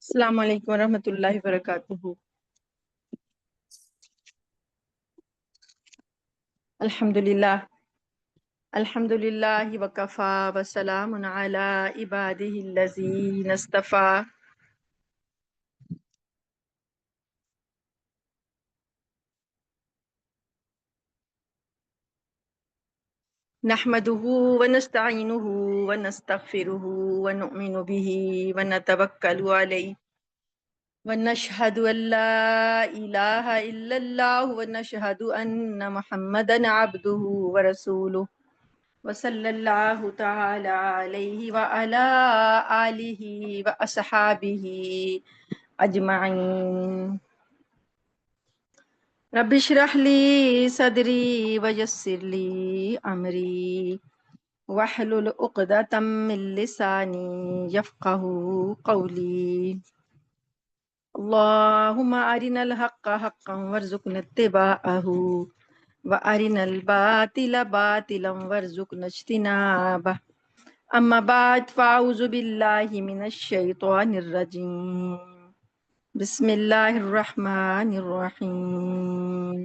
السلام علیکم ورحمۃ اللہ وبرکاتہ۔ الحمد للہ وکفا وسلام علی عبادہ الذین اصطفیٰ۔ نحمدہ ونستعینہ ونستغفرہ ونؤمن بہ ونتوکل علیہ ونشہد ان لا الہ الا اللہ ونشہد ان محمدا عبدہ ورسولہ وصلی اللہ تعالی علیہ وعلی آلہ واصحابہ اجمعین۔ رب اشرح لی صدری ویسر لی امری واحلل عقدۃ من لسانی یفقہوا قولی۔ اللہم ارنا الحق حقا وارزقنا اتباعہ وارنا الباطل باطلا وارزقنا اجتنابہ۔ اما بعد فاعوذ باللہ من الشیطان الرجیم، بسم اللہ الرحمن الرحیم۔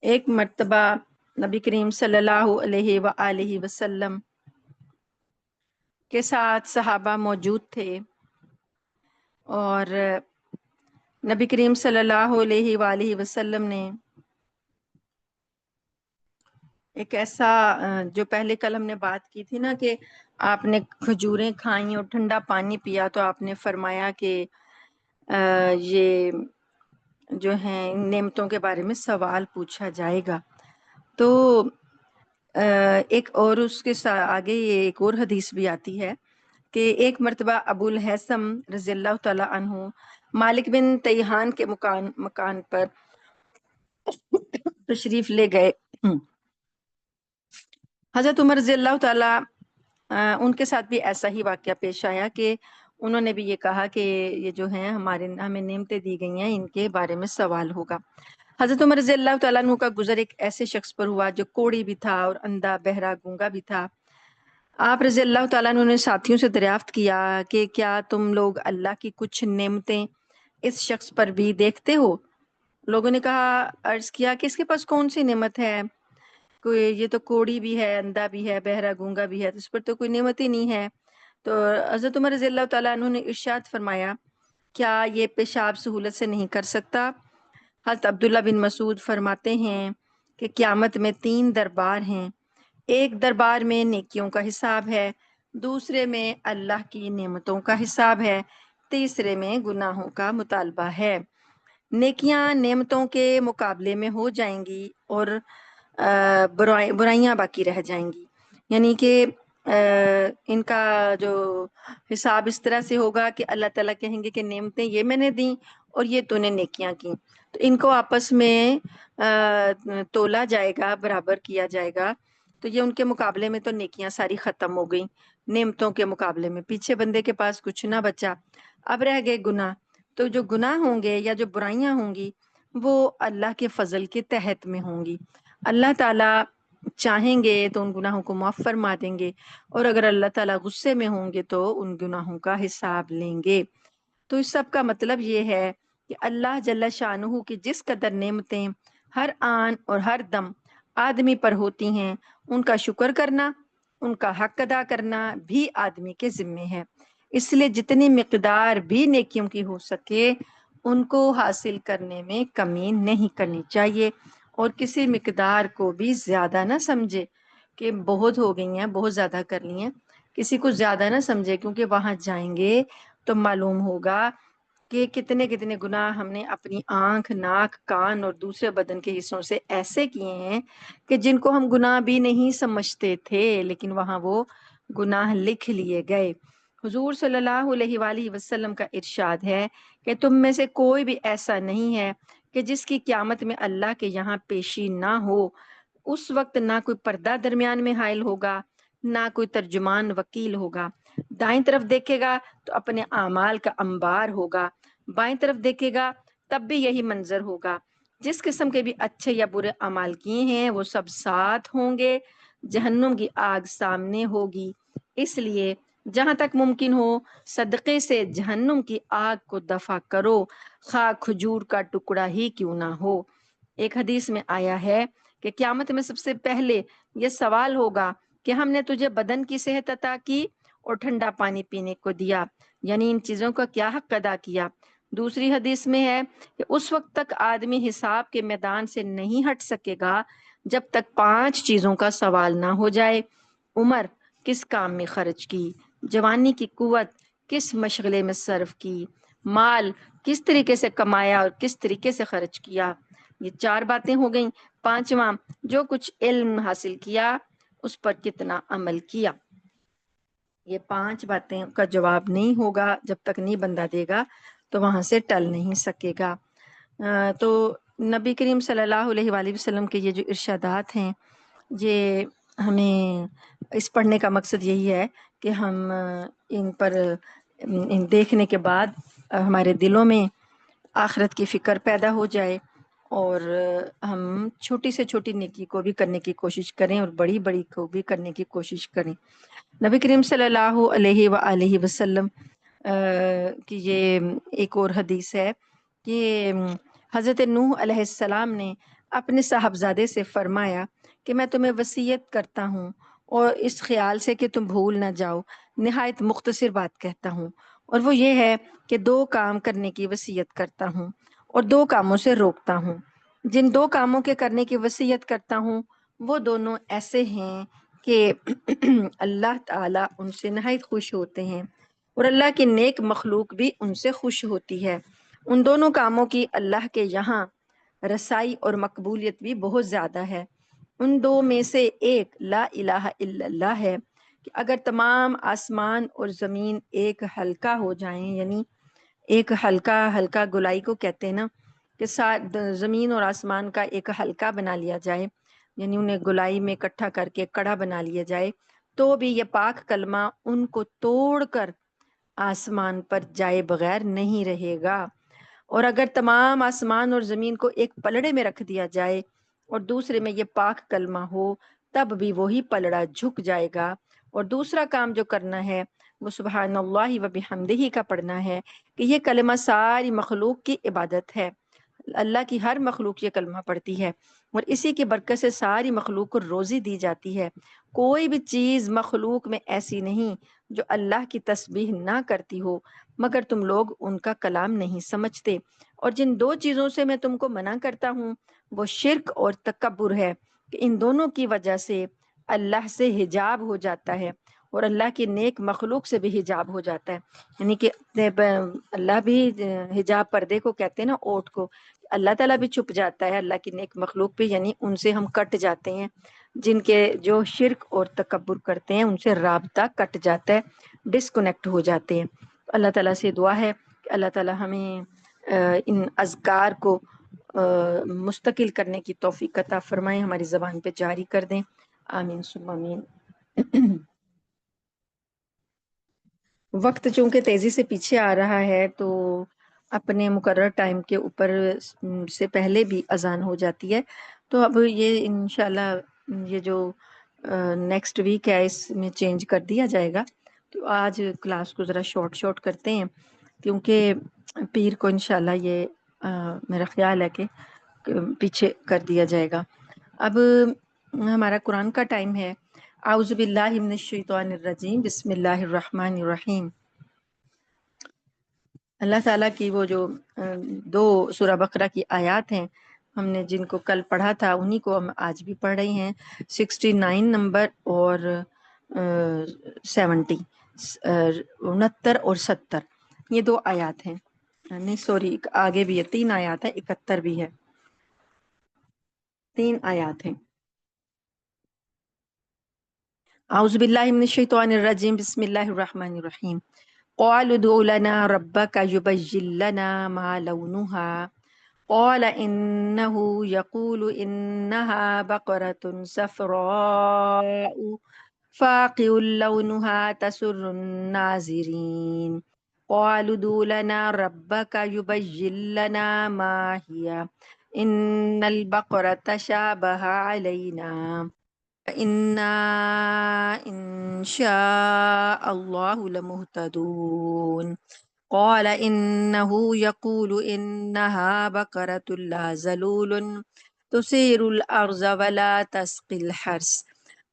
ایک مرتبہ نبی کریم صلی اللہ علیہ وآلہ وسلم کے ساتھ صحابہ موجود تھے، اور نبی کریم صلی اللہ علیہ وآلہ وسلم نے ایک ایسا جو پہلے کل ہم نے بات کی تھی نا کہ آپ نے کھجوریں کھائیں اور ٹھنڈا پانی پیا، تو آپ نے فرمایا کہ یہ جو ہیں ان نعمتوں کے بارے میں سوال پوچھا جائے گا۔ تو ایک اور اس کے آگے یہ ایک اور حدیث بھی آتی ہے کہ ایک مرتبہ ابو الہیثم رضی اللہ تعالی عنہ مالک بن تیہان کے مکان پر تشریف لے گئے۔ حضرت عمر رضی اللہ تعالی ان کے ساتھ بھی ایسا ہی واقعہ پیش آیا کہ انہوں نے بھی یہ کہا کہ یہ جو ہیں ہمیں نعمتیں دی گئی ہیں، ان کے بارے میں سوال ہوگا۔ حضرت عمر رضی اللہ تعالیٰ عنہ کا گزر ایک ایسے شخص پر ہوا جو کوڑی بھی تھا اور اندھا بہرا گونگا بھی تھا۔ آپ رضی اللہ تعالیٰ عنہ نے ساتھیوں سے دریافت کیا کہ کیا تم لوگ اللہ کی کچھ نعمتیں اس شخص پر بھی دیکھتے ہو؟ لوگوں نے کہا، عرض کیا کہ اس کے پاس کون سی نعمت ہے؟ کوئی یہ تو کوڑی بھی ہے، اندھا بھی ہے، بہرا گونگا بھی ہے، اس پر تو کوئی نعمت ہی نہیں ہے۔ تو حضرت عمر رضی اللہ تعالیٰ عنہ نے ارشاد فرمایا، کیا یہ پیشاب سہولت سے نہیں کر سکتا؟ حضرت عبداللہ بن مسعود فرماتے ہیں کہ قیامت میں 3 دربار ہیں، ایک دربار میں نیکیوں کا حساب ہے، دوسرے میں اللہ کی نعمتوں کا حساب ہے، تیسرے میں گناہوں کا مطالبہ ہے۔ نیکیاں نعمتوں کے مقابلے میں ہو جائیں گی اور برائیاں باقی رہ جائیں گی، یعنی کہ ان کا جو حساب اس طرح سے ہوگا کہ اللہ تعالیٰ کہیں گے کہ نعمتیں یہ میں نے دیں اور یہ تو نے نیکیاں کی، تو ان کو آپس میں تولا جائے گا، برابر کیا جائے گا، تو یہ ان کے مقابلے میں تو نیکیاں ساری ختم ہو گئی، نعمتوں کے مقابلے میں پیچھے بندے کے پاس کچھ نہ بچا، اب رہ گئے گناہ۔ تو جو گناہ ہوں گے یا جو برائیاں ہوں گی وہ اللہ کے فضل کے تحت میں ہوں گی۔ اللہ تعالیٰ چاہیں گے تو ان گناہوں کو معاف فرما دیں گے، اور اگر اللہ تعالیٰ غصے میں ہوں گے تو ان گناہوں کا حساب لیں گے۔ تو اس سب کا مطلب یہ ہے کہ اللہ جل شانہ کی جس قدر نعمتیں ہر آن اور ہر دم آدمی پر ہوتی ہیں، ان کا شکر کرنا، ان کا حق ادا کرنا بھی آدمی کے ذمے ہے۔ اس لیے جتنی مقدار بھی نیکیوں کی ہو سکے ان کو حاصل کرنے میں کمی نہیں کرنی چاہیے، اور کسی مقدار کو بھی زیادہ نہ سمجھے کہ بہت ہو گئی ہیں، بہت زیادہ کر لی ہیں، کسی کو زیادہ نہ سمجھے، کیونکہ وہاں جائیں گے تو معلوم ہوگا کہ کتنے کتنے گناہ ہم نے اپنی آنکھ، ناک، کان اور دوسرے بدن کے حصوں سے ایسے کیے ہیں کہ جن کو ہم گناہ بھی نہیں سمجھتے تھے، لیکن وہاں وہ گناہ لکھ لیے گئے۔ حضور صلی اللہ علیہ وآلہ وسلم کا ارشاد ہے کہ تم میں سے کوئی بھی ایسا نہیں ہے کہ جس کی قیامت میں اللہ کے یہاں پیشی نہ ہو۔ اس وقت نہ کوئی پردہ درمیان میں حائل ہوگا، نہ کوئی ترجمان وکیل ہوگا۔ دائیں طرف دیکھے گا تو اپنے اعمال کا انبار ہوگا، بائیں طرف دیکھے گا تب بھی یہی منظر ہوگا، جس قسم کے بھی اچھے یا برے اعمال کیے ہیں وہ سب ساتھ ہوں گے، جہنم کی آگ سامنے ہوگی، اس لیے جہاں تک ممکن ہو صدقے سے جہنم کی آگ کو دفع کرو، خواہ کھجور کا ٹکڑا ہی کیوں نہ ہو۔ ایک حدیث میں آیا ہے کہ قیامت میں سب سے پہلے یہ سوال ہوگا کہ ہم نے تجھے بدن کی صحت عطا کی اور ٹھنڈا پانی پینے کو دیا، یعنی ان چیزوں کا کیا حق ادا کیا۔ دوسری حدیث میں ہے کہ اس وقت تک آدمی حساب کے میدان سے نہیں ہٹ سکے گا جب تک 5 چیزوں کا سوال نہ ہو جائے: عمر کس کام میں خرچ کی، جوانی کی قوت کس مشغلے میں صرف کی، مال کس طریقے سے کمایا اور کس طریقے سے خرچ کیا۔ یہ 4 باتیں ہو گئیں۔ 5واں، جو کچھ علم حاصل کیا اس پر کتنا عمل کیا۔ یہ 5 باتیں کا جواب نہیں ہوگا جب تک نہیں بندہ دے گا تو وہاں سے ٹل نہیں سکے گا۔ تو نبی کریم صلی اللہ علیہ وآلہ وسلم کے یہ جو ارشادات ہیں، یہ ہمیں اس پڑھنے کا مقصد یہی ہے کہ ہم ان پر دیکھنے کے بعد ہمارے دلوں میں آخرت کی فکر پیدا ہو جائے اور ہم چھوٹی سے چھوٹی نیکی کو بھی کرنے کی کوشش کریں اور بڑی بڑی کو بھی کرنے کی کوشش کریں۔ نبی کریم صلی اللہ علیہ وآلہ وسلم کی یہ ایک اور حدیث ہے کہ حضرت نوح علیہ السلام نے اپنے صاحبزادے سے فرمایا کہ میں تمہیں وصیت کرتا ہوں اور اس خیال سے کہ تم بھول نہ جاؤ، نہایت مختصر بات کہتا ہوں، اور وہ یہ ہے کہ 2 کام کرنے کی وصیت کرتا ہوں اور 2 کاموں سے روکتا ہوں۔ جن 2 کاموں کے کرنے کی وصیت کرتا ہوں وہ دونوں ایسے ہیں کہ اللہ تعالیٰ ان سے نہایت خوش ہوتے ہیں اور اللہ کی نیک مخلوق بھی ان سے خوش ہوتی ہے۔ ان دونوں کاموں کی اللہ کے یہاں رسائی اور مقبولیت بھی بہت زیادہ ہے۔ ان 2 میں سے ایک لا الہ الا اللہ ہے کہ اگر تمام آسمان اور زمین ایک حلقہ ہو جائیں، یعنی ایک حلقہ گولائی کو کہتے ہیں نا، کہ زمین اور آسمان کا ایک حلقہ بنا لیا جائے، یعنی انہیں گولائی میں اکٹھا کر کے کڑا بنا لیا جائے، تو بھی یہ پاک کلمہ ان کو توڑ کر آسمان پر جائے بغیر نہیں رہے گا۔ اور اگر تمام آسمان اور زمین کو ایک پلڑے میں رکھ دیا جائے اور دوسرے میں یہ پاک کلمہ ہو، تب بھی وہی پلڑا جھک جائے گا۔ اور دوسرا کام جو کرنا ہے وہ سبحان اللہ و بحمدہ کا پڑھنا ہے کہ یہ کلمہ ساری مخلوق کی عبادت ہے، اللہ کی ہر مخلوق یہ کلمہ پڑھتی ہے اور اسی کی برکت سے ساری مخلوق کو روزی دی جاتی ہے۔ کوئی بھی چیز مخلوق میں ایسی نہیں جو اللہ کی تسبیح نہ کرتی ہو، مگر تم لوگ ان کا کلام نہیں سمجھتے۔ اور جن 2 چیزوں سے میں تم کو منع کرتا ہوں وہ شرک اور تکبر ہے کہ ان دونوں کی وجہ سے اللہ سے حجاب ہو جاتا ہے اور اللہ کی نیک مخلوق سے بھی حجاب ہو جاتا ہے، یعنی کہ اللہ بھی حجاب پردے کو کہتے ہیں نا، اوٹ کو، اللہ تعالیٰ بھی چھپ جاتا ہے، اللہ کی نیک مخلوق بھی، یعنی ان سے ہم کٹ جاتے ہیں، جن کے جو شرک اور تکبر کرتے ہیں ان سے رابطہ کٹ جاتا ہے، ڈسکنیکٹ ہو جاتے ہیں۔ اللہ تعالیٰ سے دعا ہے کہ اللہ تعالیٰ ہمیں ان اذکار کو مستقل کرنے کی توفیق عطا فرمائیں، ہماری زبان پہ جاری کر دیں، آمین ثم آمین۔ وقت چونکہ تیزی سے پیچھے آ رہا ہے تو اپنے مقرر ٹائم کے اوپر سے پہلے بھی اذان ہو جاتی ہے، تو اب یہ انشاءاللہ یہ جو نیکسٹ ویک ہے اس میں چینج کر دیا جائے گا۔ تو آج کلاس کو ذرا شارٹ کرتے ہیں کیونکہ پیر کو انشاءاللہ یہ میرا خیال ہے کہ پیچھے کر دیا جائے گا۔ اب ہمارا قرآن کا ٹائم ہے۔ اعوذ باللہ من الشیطان الرجیم، بسم اللہ الرحمن الرحیم۔ اللہ تعالیٰ کی وہ جو 2 سورہ بقرہ کی آیات ہیں، ہم نے جن کو کل پڑھا تھا انہی کو ہم آج بھی پڑھ رہے ہیں، 69 نمبر اور 70، 69 اور 70، یہ 2 آیات ہیں، نہیں سوری آگے بھی ہے، 3 آیات ہے، 71 بھی ہے، 3 آیات ہیں۔ اعوذ باللہ من الشیطان الرجیم، بسم اللہ الرحمن الرحیم۔ قالوا ادع لنا ربك يبين لنا ما لونها قال إنه يقول إنها بقرة صفراء فاقع لونها تسر الناظرين قالوا ادع لنا ربك يبين لنا ما هي ان البقرۃ شابہ علینا انا ان شاء اللہ لمہتدون قال انه يقول انها بقرة لا ذلول تثير الارض ولا تسقي الحرث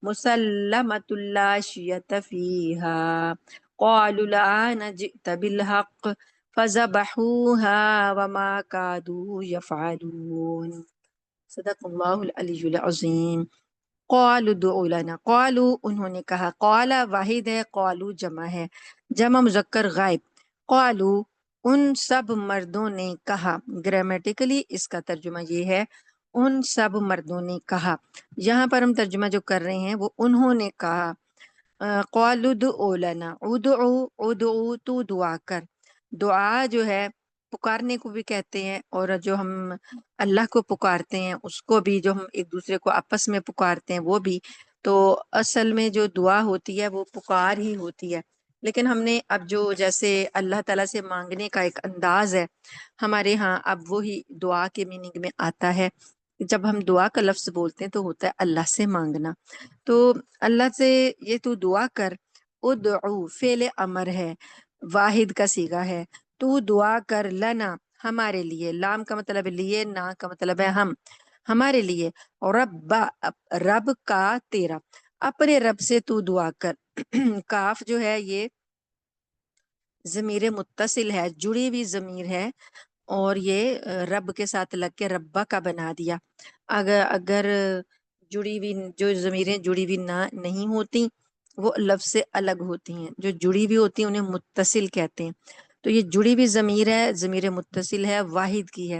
مسلمة لا شية فيها قالوا الآن جئت بالحق فذبحوها وما كادوا يفعلون صدق اللہ العلی العظیم قالوا ادع لنا قالوا انہوں نے کہا، قال واحد ہے، قالوا جمع ہے، جمع مذکر غائب، قالوا ان سب مردوں نے کہا، گرامیٹیکلی اس کا ترجمہ یہ ہے ان سب مردوں نے کہا، یہاں پر ہم ترجمہ جو کر رہے ہیں وہ انہوں نے کہا، قالوا ادع لنا ادعو تو دعا کر، دعا جو ہے پکارنے کو بھی کہتے ہیں، اور جو ہم اللہ کو پکارتے ہیں اس کو بھی، جو ہم ایک دوسرے کو آپس میں پکارتے ہیں وہ بھی، تو اصل میں جو دعا ہوتی ہے وہ پکار ہی ہوتی ہے، لیکن ہم نے اب جو جیسے اللہ تعالیٰ سے مانگنے کا ایک انداز ہے ہمارے ہاں، اب وہی دعا کے میننگ میں آتا ہے، جب ہم دعا کا لفظ بولتے ہیں تو ہوتا ہے اللہ سے مانگنا، تو اللہ سے یہ تو دعا کر، ادعو فعل امر ہے، واحد کا صیغہ ہے، تو دعا کر لنا ہمارے لیے، لام کا مطلب ہے لیے، نا کا مطلب ہے ہم، ہمارے لیے، اور رب کا تیرا، اپنے رب سے تو دعا کر کاف جو ہے یہ ضمیر متصل ہے، جڑی ہوئی ضمیر ہے، اور یہ رب کے ساتھ لگ کے ربا کا بنا دیا، اگر جڑی ہوئی جو ضمیریں جڑی ہوئی نہ نہیں ہوتی وہ لفظ سے الگ ہوتی ہیں، جو جڑی ہوئی ہوتی ہیں انہیں متصل کہتے ہیں، تو یہ جڑی ہوئی ضمیر ہے، ضمیر متصل ہے، واحد کی ہے،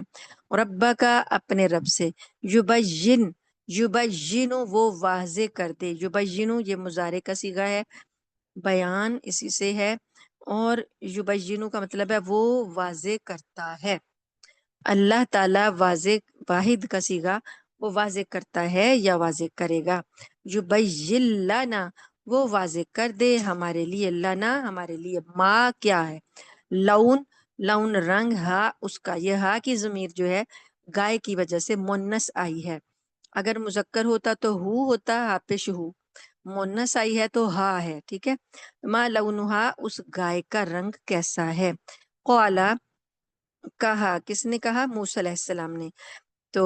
اور ربا کا اپنے رب سے، یبین یبین وہ واضح کر دے، یبین یہ مضارع کا صیغہ ہے، بیان اسی سے ہے، اور یبین کا مطلب ہے وہ واضح کرتا ہے، اللہ تعالی واضح، واحد کا صیغہ وہ واضح کرتا ہے یا واضح کرے گا، یبین لنا وہ واضح کر دے ہمارے لیے، لنا ہمارے لیے، ما کیا ہے، لون، لون رنگ، ہا اس کا، یہ ہا کی ضمیر جو ہے گائے کی وجہ سے مونس آئی ہے، اگر مذکر ہوتا تو ہو ہوتا، ہا پیش ہو، مونس آئی ہے تو ہا ہے، ٹھیک ہے، ما لونہا اس گائے کا رنگ کیسا ہے، قالا کہا، کس نے کہا، موسیٰ علیہ السلام نے، تو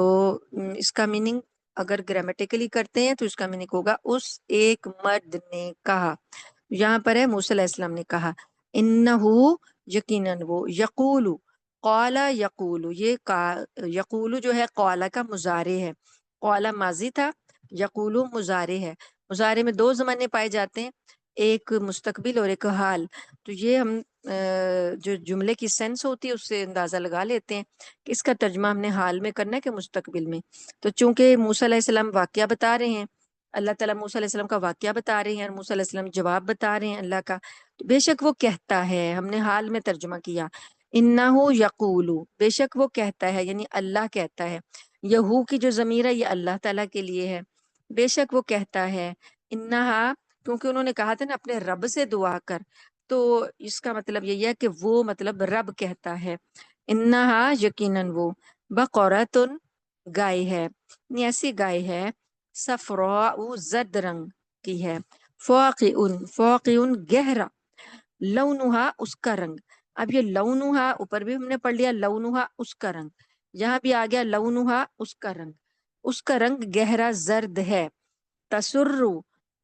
اس کا میننگ اگر گرامیٹیکلی کرتے ہیں تو اس کا میننگ ہوگا اس ایک مرد نے کہا، یہاں پر ہے موسیٰ علیہ السلام نے کہا، انہو یقیناً وہ، یقولو، قالا یقولو، یہ یقولو جو ہے قالا کا مضارع ہے، قالا ماضی تھا، یقولو مضارع ہے، مضارع میں دو زمانے پائے جاتے ہیں، ایک مستقبل اور ایک حال، تو یہ ہم جو جملے کی سینس ہوتی ہے اس سے اندازہ لگا لیتے ہیں کہ اس کا ترجمہ ہم نے حال میں کرنا ہے کہ مستقبل میں، تو چونکہ موسیٰ علیہ السلام واقعہ بتا رہے ہیں، اللہ تعالیٰ موسیٰ علیہ السلام کا واقعہ بتا رہے ہیں، اور موسیٰ علیہ السلام جواب بتا رہے ہیں اللہ کا، تو بے شک وہ کہتا ہے، ہم نے حال میں ترجمہ کیا، انہو یقولو بے شک وہ کہتا ہے، یعنی اللہ کہتا ہے، یہو کی جو ضمیر ہے یہ اللہ تعالیٰ کے لیے ہے، بے شک وہ کہتا ہے، انہا کیونکہ انہوں نے کہا تھا نا اپنے رب سے دعا کر، تو اس کا مطلب یہی ہے کہ وہ مطلب رب کہتا ہے، انہا یقیناً وہ، بقرۃ گائے ہے، یعنی ایسی گائے ہے، صفراء زرد رنگ کی ہے، فوقعن گہرا، لونہا اس کا رنگ، اب یہ لونہا اوپر بھی ہم نے پڑھ لیا، لونہا اس کا رنگ، یہاں بھی آ گیا لونہا اس کا رنگ، اس کا رنگ گہرا زرد ہے، تسرو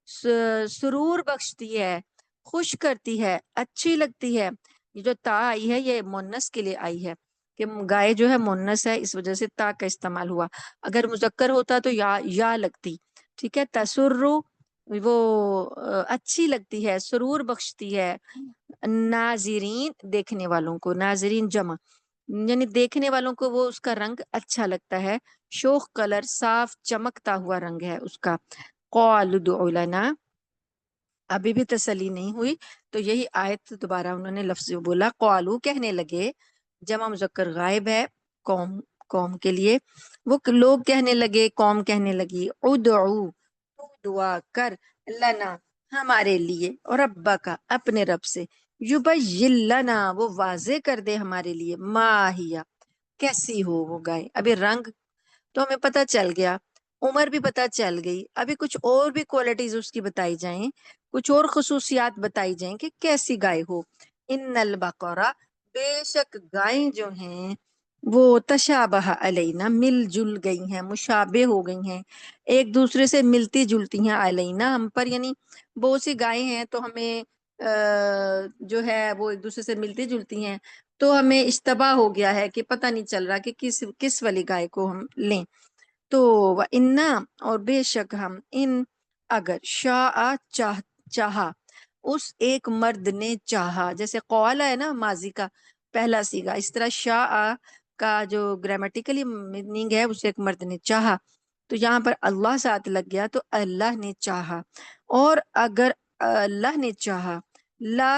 سرور بخشتی ہے، خوش کرتی ہے، اچھی لگتی ہے، یہ جو تا آئی ہے یہ مونس کے لیے آئی ہے کہ گائے جو ہے مونس ہے، اس وجہ سے تا کا استعمال ہوا، اگر مذکر ہوتا تو یا لگتی، ٹھیک ہے، تسرو وہ اچھی لگتی ہے، سرور بخشتی ہے، ناظرین دیکھنے والوں کو، ناظرین جمع، یعنی دیکھنے والوں کو وہ اس کا رنگ اچھا لگتا ہے، شوخ کلر، صاف چمکتا ہوا رنگ ہے اس کا، قالوا ادع لنا، ابھی بھی تسلی نہیں ہوئی تو یہی آیت دوبارہ انہوں نے لفظ بولا، قالو کہنے لگے، جمع مذکر غائب ہے، قوم کے لیے، وہ لوگ کہنے لگے، قوم کہنے لگی، ادعو تو دعا کر، لنا ہمارے لیے، اور ربا کا اپنے رب سے، یبین لنا وہ واضح کر دے ہمارے لیے، ماہیا کیسی ہو وہ گائے، ابھی رنگ تو ہمیں پتہ چل گیا، عمر بھی پتہ چل گئی، ابھی کچھ اور بھی کوالٹیز اس کی بتائی جائیں، کچھ اور خصوصیات بتائی جائیں کہ کیسی گائے ہو۔ ان البقرہ، بے شک گائیں جو ہیں وہ تشابہ علینا، مل جل گئی ہیں، مشابہ ہو گئی ہیں، ایک دوسرے سے ملتی جلتی ہیں، علینا ہم پر، یعنی بہت سی گائیں ہیں تو ہمیں جو ہے وہ ایک دوسرے سے ملتی جلتی ہیں، تو ہمیں اشتباہ ہو گیا ہے کہ پتہ نہیں چل رہا کہ کس والی گائے کو ہم لیں۔ تو انا، اور بے شک ہم، ان اگر، شاء چاہا، اس ایک مرد نے چاہا، جیسے قول ہے نا ماضی کا پہلا سیگا، اس طرح شاء کا جو گرامیٹیکلی میننگ ہے اسے ایک مرد نے چاہا، تو یہاں پر اللہ ساتھ لگ گیا تو اللہ نے چاہا، اور اگر اللہ نے چاہا، لا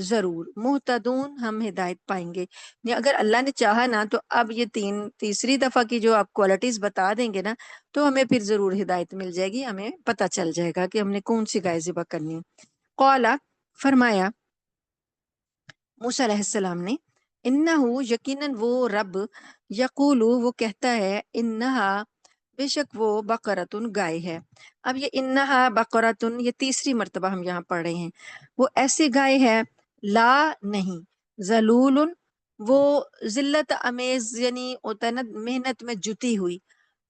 ضرور، محتدون، ہم ہدایت پائیں گے۔ یعنی اگر اللہ نے چاہا نا تو اب یہ تیسری دفعہ کی جو آپ کوالٹیز بتا دیں گے نا تو ہمیں پھر ضرور ہدایت مل جائے گی، ہمیں پتہ چل جائے گا کہ ہم نے کون سی گائے ذبح کرنی ہے۔ قالا، فرمایا موسیٰ علیہ السلام نے، انہو، یقیناً وہ رب، یقولو، وہ کہتا ہے، انہا، بے شک وہ، بقرتن، گائے ہے۔ اب یہ انہا بقرتن، یہ تیسری مرتبہ ہم یہاں پڑھ رہے ہیں، وہ ایسی گائے ہے، لا، نہیں، ذلول، وہ ذلت امیز، یعنی ہوتا ہے نا محنت میں جتی ہوئی،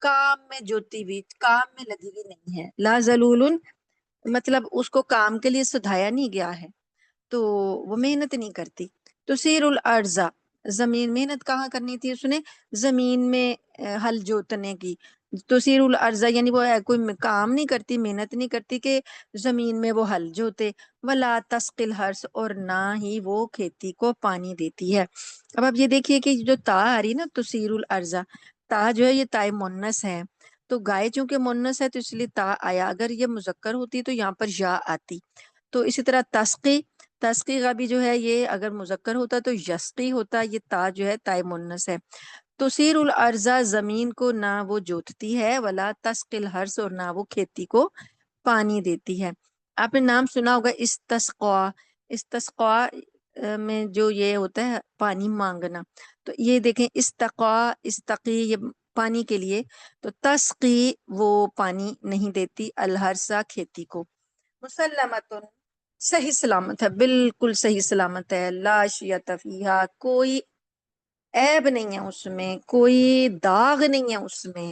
کام میں جوتی ہوئی، کام میں لگی ہوئی نہیں ہے۔ لا ذلول مطلب اس کو کام کے لیے سدھایا نہیں گیا ہے، تو وہ محنت نہیں کرتی۔ تو سیر الارض، زمین، محنت کہاں کرنی تھی اس نے؟ زمین میں ہل جوتنے کی۔ تو سیر الارض یعنی وہ کوئی کام نہیں کرتی، محنت نہیں کرتی کہ زمین میں وہ ہل جوتے، ولا تسقی الحرث، اور نہ ہی وہ کھیتی کو پانی دیتی ہے۔ اب آپ یہ دیکھیے کہ جو تا آ رہی نا تسیر الارض، تا جو ہے یہ تائے مونس ہے، تو گائے چونکہ مونس ہے تو اس لیے تا آیا، اگر یہ مذکر ہوتی تو یہاں پر یا آتی۔ تو اسی طرح تسقی، تسقی کا بھی جو ہے یہ اگر مذکر ہوتا تو یسقی ہوتا، یہ تا جو ہے تائے مونس ہے۔ تو سیر الارض، زمین کو نہ وہ جوتتی ہے، ولا تسقی الحرث، اور نہ وہ کھیتی کو پانی دیتی ہے۔ آپ نے نام سنا ہوگا استسقا، استسقا میں جو یہ ہوتا ہے پانی مانگنا، تو یہ دیکھیں استقا، استقی، یہ پانی کے لیے، تو تسقی وہ پانی نہیں دیتی، الحرث، کھیتی کو۔ مسلمتن، صحیح سلامت ہے، بالکل صحیح سلامت ہے، لا شیۃ فیہا، کوئی عیب نہیں ہے اس میں، کوئی داغ نہیں ہے اس میں،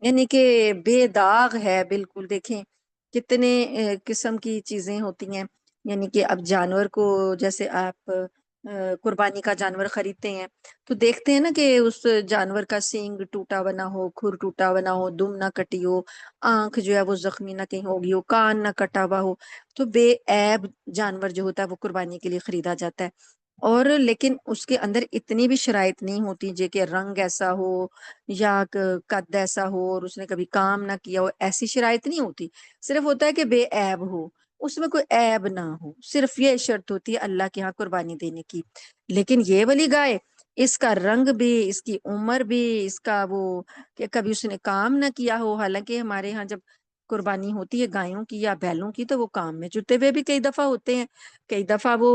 یعنی کہ بے داغ ہے بالکل۔ دیکھیں کتنے قسم کی چیزیں ہوتی ہیں، یعنی کہ اب جانور کو جیسے آپ قربانی کا جانور خریدتے ہیں تو دیکھتے ہیں نا کہ اس جانور کا سینگ ٹوٹا بنا ہو، کھر ٹوٹا بنا ہو، دم نہ کٹی ہو، آنکھ جو ہے وہ زخمی نہ کہیں ہوگی ہو، کان نہ کٹا ہوا ہو، تو بے عیب جانور جو ہوتا ہے وہ قربانی کے لیے خریدا جاتا ہے۔ اور لیکن اس کے اندر اتنی بھی شرائط نہیں ہوتی جو کہ رنگ ایسا ہو یا قد ایسا ہو اور اس نے کبھی کام نہ کیا ہو، ایسی شرائط نہیں ہوتی، صرف ہوتا ہے کہ بے عیب ہو، اس میں کوئی عیب نہ ہو، صرف یہ شرط ہوتی ہے اللہ کے ہاں قربانی دینے کی۔ لیکن یہ والی گائے، اس کا رنگ بھی، اس کی عمر بھی، اس کا وہ کہ کبھی اس نے کام نہ کیا ہو، حالانکہ ہمارے ہاں جب قربانی ہوتی ہے گایوں کی یا بیلوں کی تو وہ کام میں جتے ہوئے بھی کئی دفعہ ہوتے ہیں، کئی دفعہ وہ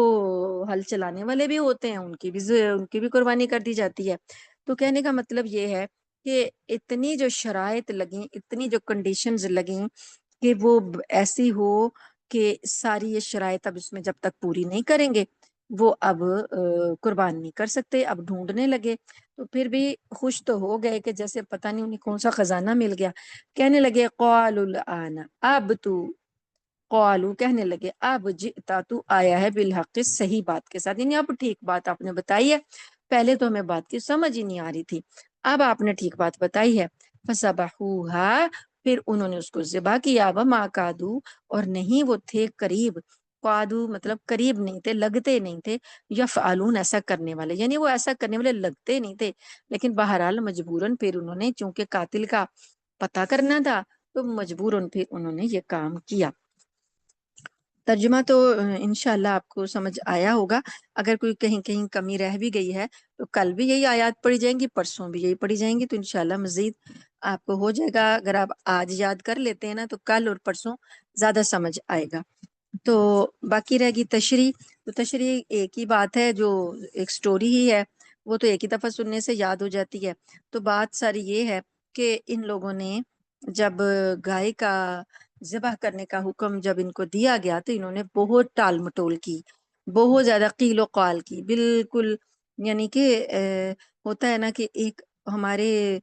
ہل چلانے والے بھی ہوتے ہیں، ان کی بھی قربانی کر دی جاتی ہے۔ تو کہنے کا مطلب یہ ہے کہ اتنی جو شرائط لگیں، اتنی جو کنڈیشنز لگیں کہ وہ ایسی ہو کہ ساری یہ شرائط اب اس میں جب تک پوری نہیں کریں گے وہ اب قربان نہیں کر سکتے، اب ڈھونڈنے لگے، تو پھر بھی خوش تو ہو گئے کہ جیسے پتہ نہیں انہیں کون سا خزانہ مل گیا۔ کہنے لگے قالوا الآن، اب تو، قالو کہنے لگے، اب جئتا، تو آیا ہے، بالحق، صحیح بات کے ساتھ، یعنی اب ٹھیک بات آپ نے بتائی ہے، پہلے تو ہمیں بات کی سمجھ ہی نہیں آ رہی تھی، اب آپ نے ٹھیک بات بتائی ہے۔ فذبحوها، پھر انہوں نے اس کو ذبح کیا، وما کادو، اور نہیں وہ تھے قریب، قادو مطلب قریب نہیں تھے، لگتے نہیں تھے، یفعلون، ایسا کرنے والے، یعنی وہ ایسا کرنے والے لگتے نہیں تھے، لیکن بہرحال مجبوراً پھر انہوں نے چونکہ قاتل کا پتہ کرنا تھا تو مجبوراً پھر انہوں نے یہ کام کیا۔ ترجمہ تو انشاءاللہ آپ کو سمجھ آیا ہوگا، اگر کوئی کہیں کہیں کمی رہ بھی گئی ہے تو کل بھی یہی آیات پڑھی جائیں گی، پرسوں بھی یہی پڑھی جائیں گی، تو انشاءاللہ مزید آپ کو ہو جائے گا، اگر آپ آج یاد کر لیتے ہیں نا تو کل اور پرسوں زیادہ سمجھ آئے گا۔ تو باقی رہ گی تشریح، تو تشریح ایک ہی بات ہے، جو ایک سٹوری ہی ہے وہ تو ایک ہی دفعہ سننے سے یاد ہو جاتی ہے، تو بات ساری یہ ہے کہ ان لوگوں نے جب گائے کا ذبح کرنے کا حکم جب ان کو دیا گیا تو انہوں نے بہت ٹال مٹول کی، بہت زیادہ قیل و قال کی، بالکل یعنی کہ ہوتا ہے نا کہ ایک ہمارے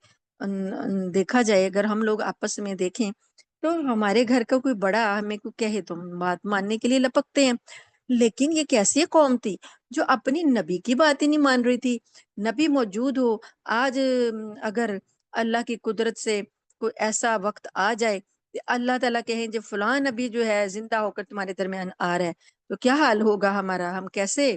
دیکھا جائے اگر ہم لوگ آپس میں دیکھیں تو ہمارے گھر کا کوئی بڑا ہمیں کو کہے تو ہم بات ماننے کے لیے لپکتے ہیں، لیکن یہ کیسی قوم تھی جو اپنی نبی کی بات ہی نہیں مان رہی تھی۔ نبی موجود ہو، آج اگر اللہ کی قدرت سے کوئی ایسا وقت آ جائے کہ اللہ تعالیٰ کہیں جو فلاں نبی جو ہے زندہ ہو کر تمہارے درمیان آ رہا ہے تو کیا حال ہوگا ہمارا، ہم کیسے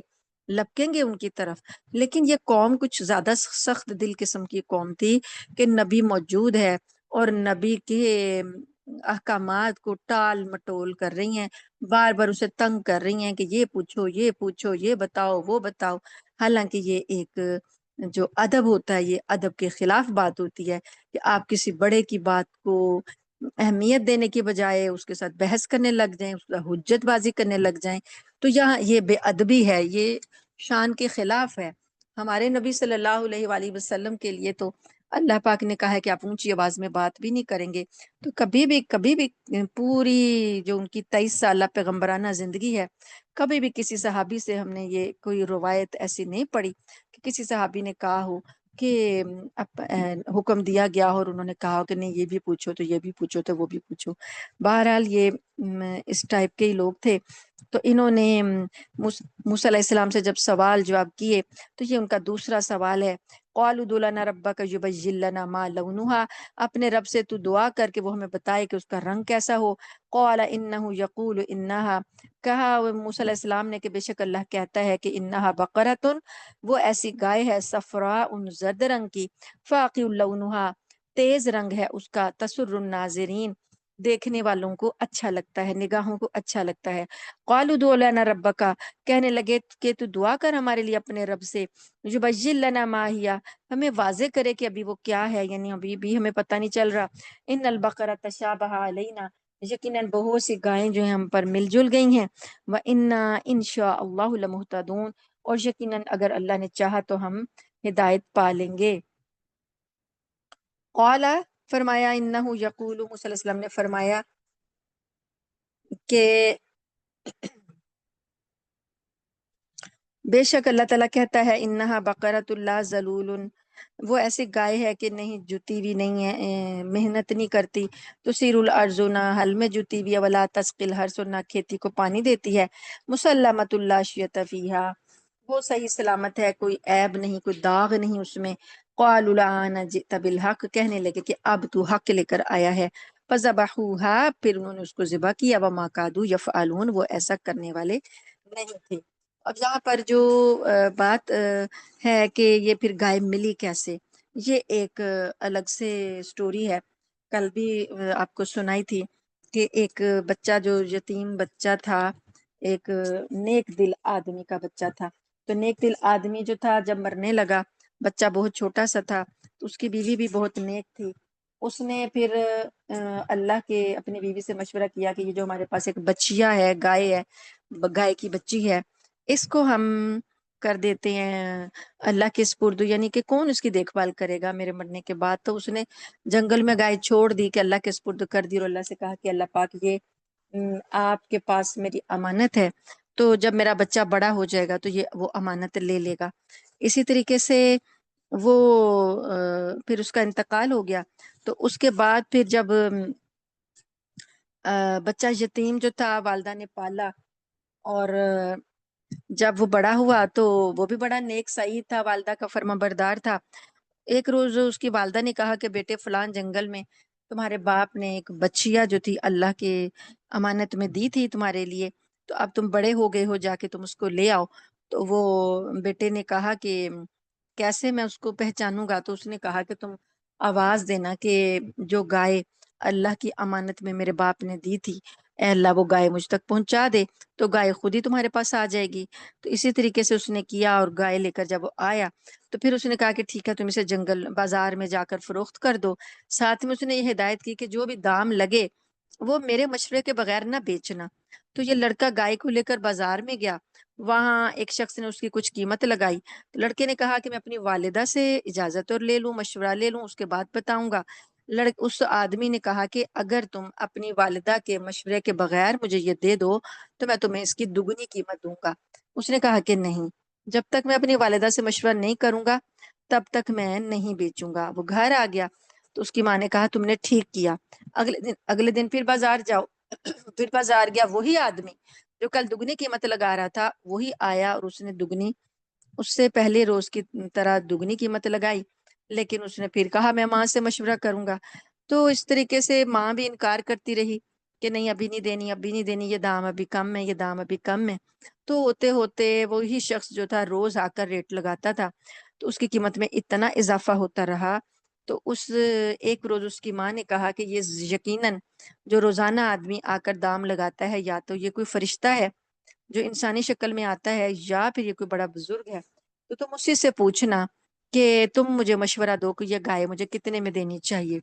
لپکیں گے ان کی طرف۔ لیکن یہ قوم کچھ زیادہ سخت دل قسم کی قوم تھی کہ نبی موجود ہے اور نبی کے احکامات کو ٹال مٹول کر رہی ہیں، بار بار اسے تنگ کر رہی ہیں کہ یہ پوچھو یہ پوچھو، یہ بتاؤ وہ بتاؤ، حالانکہ یہ ایک جو ادب ہوتا ہے یہ ادب کے خلاف بات ہوتی ہے کہ آپ کسی بڑے کی بات کو اہمیت دینے کی بجائے اس کے ساتھ بحث کرنے لگ جائیں، اس کا حجت بازی کرنے لگ جائیں، تو یہاں یہ بے ادبی ہے، یہ شان کے خلاف ہے۔ ہمارے نبی صلی اللہ علیہ وآلہ وسلم کے لیے تو اللہ پاک نے کہا ہے کہ آپ اونچی آواز میں بات بھی نہیں کریں گے، تو کبھی بھی پوری جو ان کی 23 سالہ پیغمبرانہ زندگی ہے، کبھی بھی کسی صحابی سے ہم نے یہ کوئی روایت ایسی نہیں پڑھی کہ کسی صحابی نے کہا ہو کہ حکم دیا گیا اور انہوں نے کہا کہ نہیں یہ بھی پوچھو تو یہ بھی پوچھو تو وہ بھی پوچھو۔ بہرحال یہ اس ٹائپ کے ہی لوگ تھے، تو انہوں نے موسیٰ علیہ السلام سے جب سوال جواب کیے تو یہ ان کا دوسرا سوال ہے، قالوا ادع لنا ربک یبین لنا ما لونھا، اپنے رب سے تو دعا کر کے وہ ہمیں بتائے کہ اس کا رنگ کیسا ہو۔ قال انہ یقول انہا، کہا موسیٰ علیہ السلام نے کہ بے شک اللہ کہتا ہے کہ انہا بقرۃ، وہ ایسی گائے ہے صفراء زرد رنگ کی، فاقع لونھا، تیز رنگ ہے اس کا، تسر الناظرین، دیکھنے والوں کو اچھا لگتا ہے، نگاہوں کو اچھا لگتا ہے۔ قالوا ادع لنا ربک، کہنے لگے کہ تو دعا کر ہمارے لیے اپنے رب سے، یبین لنا ما ہی، ہمیں واضح کرے کہ ابھی وہ کیا ہے، یعنی ابھی بھی ہمیں پتہ نہیں چل رہا۔ ان البقرہ تشابہ علینا، یقیناً بہت سی گائیں جو ہیں ہم پر مل جل گئی ہیں، وَإِنَّا إِن شَاءَ اللَّهُ لَمُهْتَدُونَ، اور یقیناً اگر اللہ نے چاہا تو ہم ہدایت پا لیں گے۔ قال، فرمایا، انہو یقول، موسیٰ علیہ السلام نے فرمایا کہ بے شک اللہ تعالیٰ کہتا ہے انہا بقرۃ لا ذلول، وہ ایسی گائے ہے کہ نہیں جتی بھی نہیں ہے، محنت نہیں کرتی، تثیر الارض، نہ ہل میں جتی بھی ہے، ولا تسقی الحرث، نہ کھیتی کو پانی دیتی ہے، مسلمۃ لا شیۃ فیہا، وہ صحیح سلامت ہے، کوئی عیب نہیں، کوئی داغ نہیں اس میں۔ قالوا الآن جئت بالحق، کہنے لگے کہ اب تو حق لے کر آیا ہے، فذبحوها، پھر انہوں نے اس کو ذبح کیا، وما کادوا یفعلون، وہ ایسا کرنے والے نہیں تھے۔ اب یہاں پر جو بات ہے کہ یہ پھر گائے ملی کیسے، یہ ایک الگ سے سٹوری ہے، کل بھی آپ کو سنائی تھی کہ ایک بچہ جو یتیم بچہ تھا، ایک نیک دل آدمی کا بچہ تھا، تو نیک دل آدمی جو تھا جب مرنے لگا، بچہ بہت چھوٹا سا تھا، تو اس کی بیوی بھی بہت نیک تھی، اس نے پھر اللہ کے اپنی بیوی سے مشورہ کیا کہ یہ جو ہمارے پاس ایک بچیا ہے، گائے ہے، گائے کی بچی ہے، اس کو ہم کر دیتے ہیں اللہ کے سپرد، یعنی کہ کون اس کی دیکھ بھال کرے گا میرے مرنے کے بعد۔ تو اس نے جنگل میں گائے چھوڑ دی کہ اللہ کے سپرد کر دی، اور اللہ سے کہا کہ اللہ پاک یہ آپ کے پاس میری امانت ہے، تو جب میرا بچہ بڑا ہو جائے گا تو یہ وہ امانت لے لے گا۔ اسی طریقے سے وہ پھر اس کا انتقال ہو گیا، تو اس کے بعد پھر جب بچہ یتیم جو تھا والدہ نے پالا، اور جب وہ بڑا ہوا تو وہ بھی بڑا نیک سعید تھا، والدہ کا فرما بردار تھا۔ ایک روز اس کی والدہ نے کہا کہ بیٹے فلان جنگل میں تمہارے باپ نے ایک بچیا جو تھی اللہ کے امانت میں دی تھی تمہارے لیے، تو اب تم بڑے ہو گئے ہو، جا کے تم اس کو لے آؤ۔ تو وہ بیٹے نے کہا کہ کیسے میں اس کو پہچانوں گا؟ تو اس نے کہا کہ تم آواز دینا کہ جو گائے اللہ کی امانت میں میرے باپ نے دی تھی، اے اللہ وہ گائے مجھ تک پہنچا دے، تو گائے خود ہی تمہارے پاس آ جائے گی۔ تو اسی طریقے سے اس نے کیا، اور گائے لے کر جب وہ آیا تو پھر اس نے کہا کہ ٹھیک ہے تم اسے جنگل بازار میں جا کر فروخت کر دو، ساتھ میں اس نے یہ ہدایت کی کہ جو بھی دام لگے وہ میرے مشورے کے بغیر نہ بیچنا۔ تو یہ لڑکا گائے کو لے کر بازار میں گیا، وہاں ایک شخص نے اس کی کچھ قیمت لگائی، تو لڑکے نے کہا کہ میں اپنی والدہ سے اجازت اور لے لوں، مشورہ لے لوں، اس کے بعد بتاؤں گا۔ اس آدمی نے کہا کہ اگر تم اپنی والدہ کے مشورے کے بغیر مجھے یہ دے دو تو میں تمہیں اس کی دگنی قیمت دوں گا۔ اس نے کہا کہ نہیں، جب تک میں اپنی والدہ سے مشورہ نہیں کروں گا تب تک میں نہیں بیچوں گا۔ وہ گھر آ گیا تو اس کی ماں نے کہا تم نے ٹھیک کیا، اگلے دن پھر بازار جاؤ۔ پھر بازار گیا، وہی آدمی جو کل دگنی قیمت لگا رہا تھا وہی آیا اور اس نے اس سے پہلے روز کی طرح دگنی قیمت لگائی، لیکن اس نے پھر کہا میں ماں سے مشورہ کروں گا۔ تو اس طریقے سے ماں بھی انکار کرتی رہی کہ نہیں ابھی نہیں دینی، ابھی نہیں دینی، یہ دام ابھی کم ہے، یہ دام ابھی کم ہے۔ تو ہوتے ہوتے وہی شخص جو تھا روز آ کر ریٹ لگاتا تھا، تو اس کی قیمت میں اتنا اضافہ ہوتا رہا۔ تو ایک روز اس کی ماں نے کہا کہ یہ یقیناً جو روزانہ آدمی آ کر دام لگاتا ہے یا تو یہ کوئی فرشتہ ہے جو انسانی شکل میں آتا ہے یا پھر یہ کوئی بڑا بزرگ ہے، تو تم اسی سے پوچھنا کہ تم مجھے مشورہ دو کہ یہ گائے مجھے کتنے میں دینی چاہیے۔